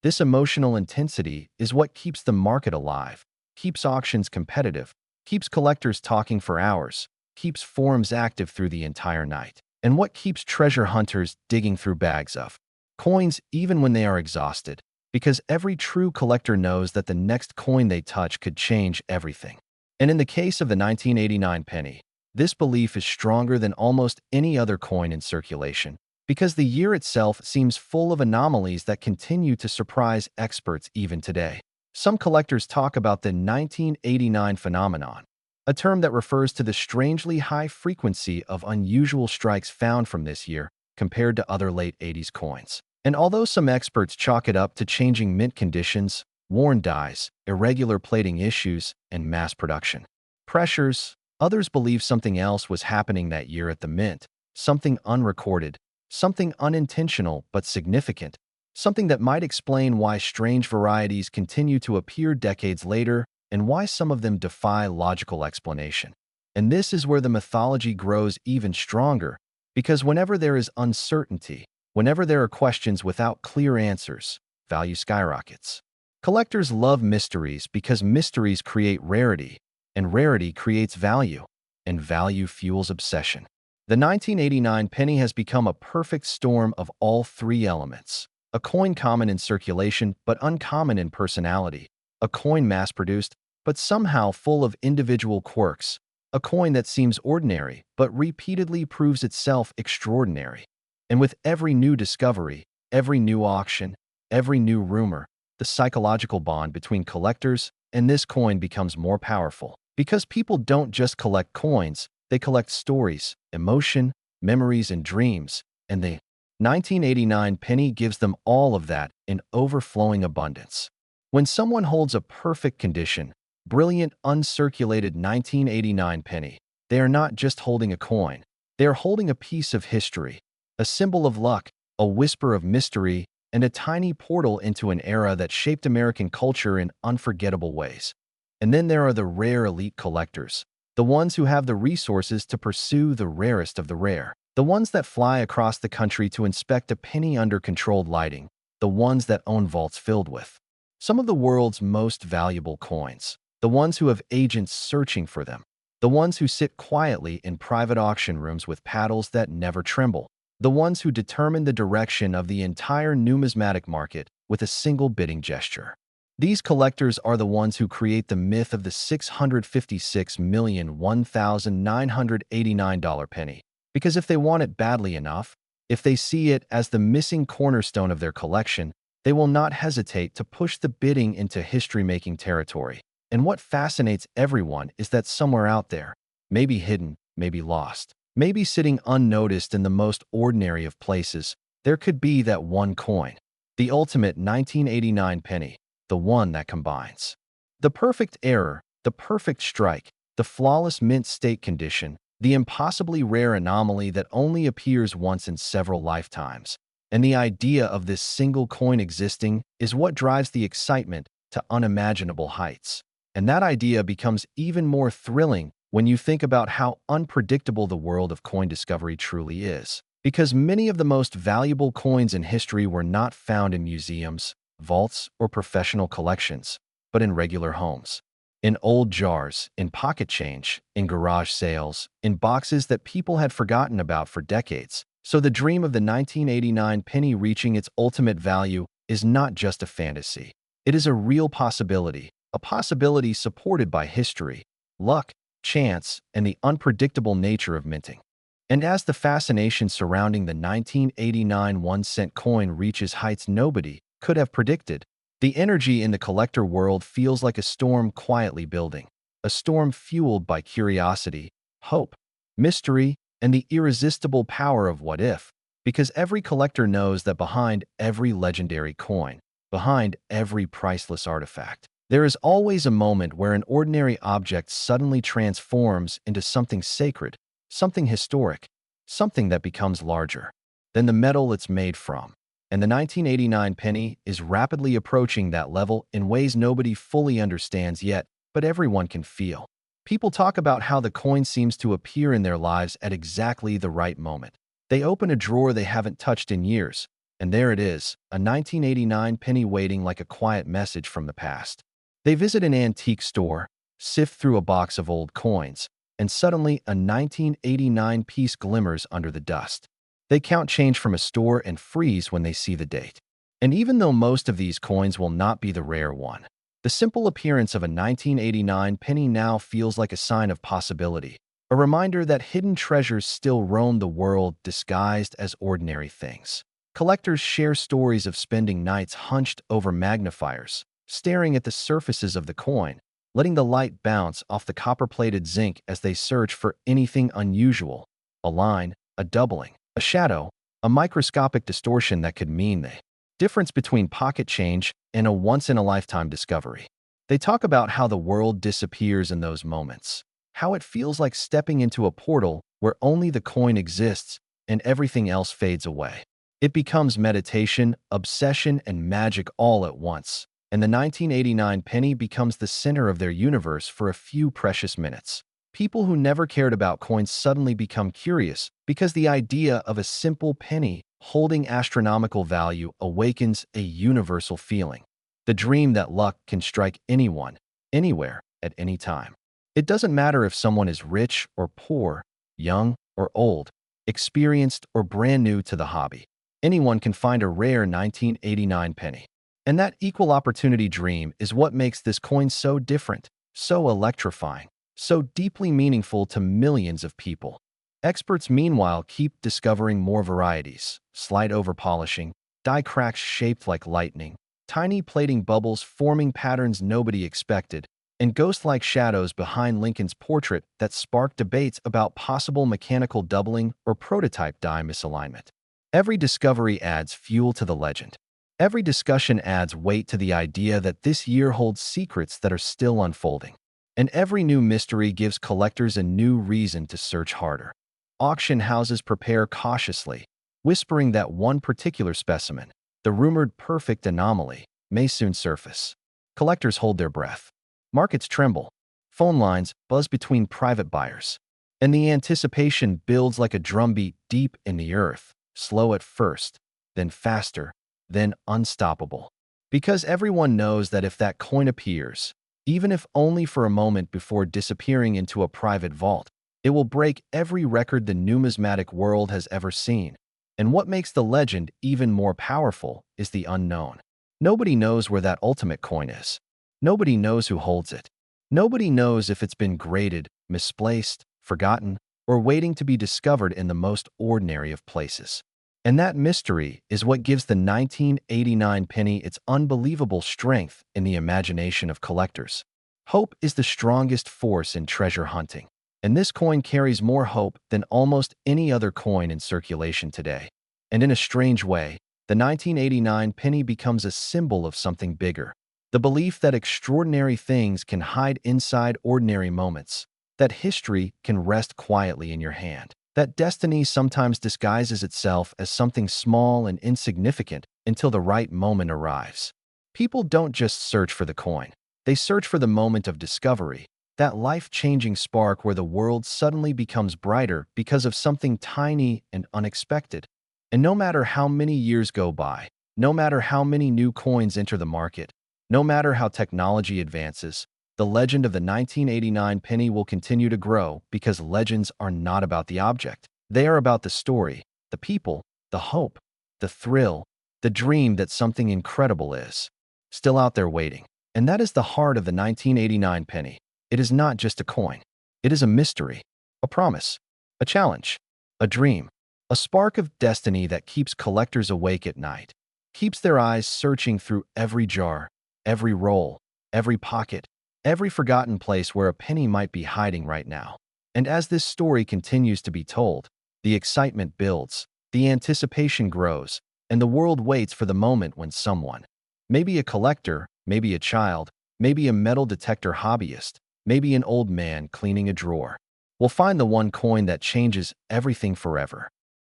[SPEAKER 1] This emotional intensity is what keeps the market alive, keeps auctions competitive, keeps collectors talking for hours, keeps forums active through the entire night, and what keeps treasure hunters digging through bags of coins even when they are exhausted, because every true collector knows that the next coin they touch could change everything. And in the case of the 1989 penny, this belief is stronger than almost any other coin in circulation, because the year itself seems full of anomalies that continue to surprise experts even today. Some collectors talk about the 1989 phenomenon, a term that refers to the strangely high frequency of unusual strikes found from this year compared to other late 80s coins. And although some experts chalk it up to changing mint conditions, worn dies, irregular plating issues, and mass production pressures, others believe something else was happening that year at the mint, something unrecorded, something unintentional but significant, something that might explain why strange varieties continue to appear decades later and why some of them defy logical explanation. And this is where the mythology grows even stronger, because whenever there is uncertainty, whenever there are questions without clear answers, value skyrockets. Collectors love mysteries because mysteries create rarity, and rarity creates value, and value fuels obsession. The 1989 penny has become a perfect storm of all three elements. A coin common in circulation but uncommon in personality. A coin mass-produced but somehow full of individual quirks. A coin that seems ordinary but repeatedly proves itself extraordinary. And with every new discovery, every new auction, every new rumor, the psychological bond between collectors and this coin becomes more powerful. Because people don't just collect coins, they collect stories, emotion, memories, and dreams, and the 1989 penny gives them all of that in overflowing abundance. When someone holds a perfect condition, brilliant, uncirculated 1989 penny, they are not just holding a coin. They are holding a piece of history, a symbol of luck, a whisper of mystery, and a tiny portal into an era that shaped American culture in unforgettable ways. And then there are the rare elite collectors, the ones who have the resources to pursue the rarest of the rare, the ones that fly across the country to inspect a penny under controlled lighting, the ones that own vaults filled with some of the world's most valuable coins, the ones who have agents searching for them, the ones who sit quietly in private auction rooms with paddles that never tremble, the ones who determine the direction of the entire numismatic market with a single bidding gesture. These collectors are the ones who create the myth of the $656,001,989 penny. Because if they want it badly enough, if they see it as the missing cornerstone of their collection, they will not hesitate to push the bidding into history-making territory. And what fascinates everyone is that somewhere out there, maybe hidden, maybe lost, maybe sitting unnoticed in the most ordinary of places, there could be that one coin, the ultimate 1989 penny, the one that combines the perfect error, the perfect strike, the flawless mint state condition, the impossibly rare anomaly that only appears once in several lifetimes. And the idea of this single coin existing is what drives the excitement to unimaginable heights. And that idea becomes even more thrilling when you think about how unpredictable the world of coin discovery truly is. Because many of the most valuable coins in history were not found in museums, vaults, or professional collections, but in regular homes. In old jars, in pocket change, in garage sales, in boxes that people had forgotten about for decades. So the dream of the 1989 penny reaching its ultimate value is not just a fantasy. It is a real possibility, a possibility supported by history, luck, chance, and the unpredictable nature of minting. And as the fascination surrounding the 1989 1-cent coin reaches heights nobody could have predicted, the energy in the collector world feels like a storm quietly building, a storm fueled by curiosity, hope, mystery, and the irresistible power of what if, because every collector knows that behind every legendary coin, behind every priceless artifact, there is always a moment where an ordinary object suddenly transforms into something sacred, something historic, something that becomes larger than the metal it's made from. And the 1989 penny is rapidly approaching that level in ways nobody fully understands yet, but everyone can feel. People talk about how the coin seems to appear in their lives at exactly the right moment. They open a drawer they haven't touched in years, and there it is, a 1989 penny waiting like a quiet message from the past. They visit an antique store, sift through a box of old coins, and suddenly a 1989 piece glimmers under the dust. They count change from a store and freeze when they see the date. And even though most of these coins will not be the rare one, the simple appearance of a 1989 penny now feels like a sign of possibility, a reminder that hidden treasures still roam the world disguised as ordinary things. Collectors share stories of spending nights hunched over magnifiers, staring at the surfaces of the coin, letting the light bounce off the copper-plated zinc as they search for anything unusual, a line, a doubling, a shadow, a microscopic distortion that could mean the difference between pocket change and a once-in-a-lifetime discovery. They talk about how the world disappears in those moments, how it feels like stepping into a portal where only the coin exists and everything else fades away. It becomes meditation, obsession, and magic all at once, and the 1989 penny becomes the center of their universe for a few precious minutes. People who never cared about coins suddenly become curious because the idea of a simple penny holding astronomical value awakens a universal feeling. The dream that luck can strike anyone, anywhere, at any time. It doesn't matter if someone is rich or poor, young or old, experienced or brand new to the hobby. Anyone can find a rare 1989 penny. And that equal opportunity dream is what makes this coin so different, so electrifying, so deeply meaningful to millions of people. Experts, meanwhile, keep discovering more varieties: slight overpolishing, die cracks shaped like lightning, tiny plating bubbles forming patterns nobody expected, and ghost-like shadows behind Lincoln's portrait that spark debates about possible mechanical doubling or prototype die misalignment. Every discovery adds fuel to the legend. Every discussion adds weight to the idea that this year holds secrets that are still unfolding. And every new mystery gives collectors a new reason to search harder. Auction houses prepare cautiously, whispering that one particular specimen, the rumored perfect anomaly, may soon surface. Collectors hold their breath. Markets tremble. Phone lines buzz between private buyers. And the anticipation builds like a drumbeat deep in the earth, slow at first, then faster, then unstoppable. Because everyone knows that if that coin appears, even if only for a moment before disappearing into a private vault, it will break every record the numismatic world has ever seen. And what makes the legend even more powerful is the unknown. Nobody knows where that ultimate coin is. Nobody knows who holds it. Nobody knows if it's been graded, misplaced, forgotten, or waiting to be discovered in the most ordinary of places. And that mystery is what gives the 1989 penny its unbelievable strength in the imagination of collectors. Hope is the strongest force in treasure hunting, and this coin carries more hope than almost any other coin in circulation today. And in a strange way, the 1989 penny becomes a symbol of something bigger. The belief that extraordinary things can hide inside ordinary moments, that history can rest quietly in your hand, that destiny sometimes disguises itself as something small and insignificant until the right moment arrives. People don't just search for the coin. They search for the moment of discovery, that life-changing spark where the world suddenly becomes brighter because of something tiny and unexpected. And no matter how many years go by, no matter how many new coins enter the market, no matter how technology advances, the legend of the 1989 penny will continue to grow because legends are not about the object. They are about the story, the people, the hope, the thrill, the dream that something incredible is still out there waiting. And that is the heart of the 1989 penny. It is not just a coin. It is a mystery, a promise, a challenge, a dream, a spark of destiny that keeps collectors awake at night, keeps their eyes searching through every jar, every roll, every pocket, every forgotten place where a penny might be hiding right now. And as this story continues to be told, the excitement builds, the anticipation grows, and the world waits for the moment when someone, maybe a collector, maybe a child, maybe a metal detector hobbyist, maybe an old man cleaning a drawer, will find the one coin that changes everything forever.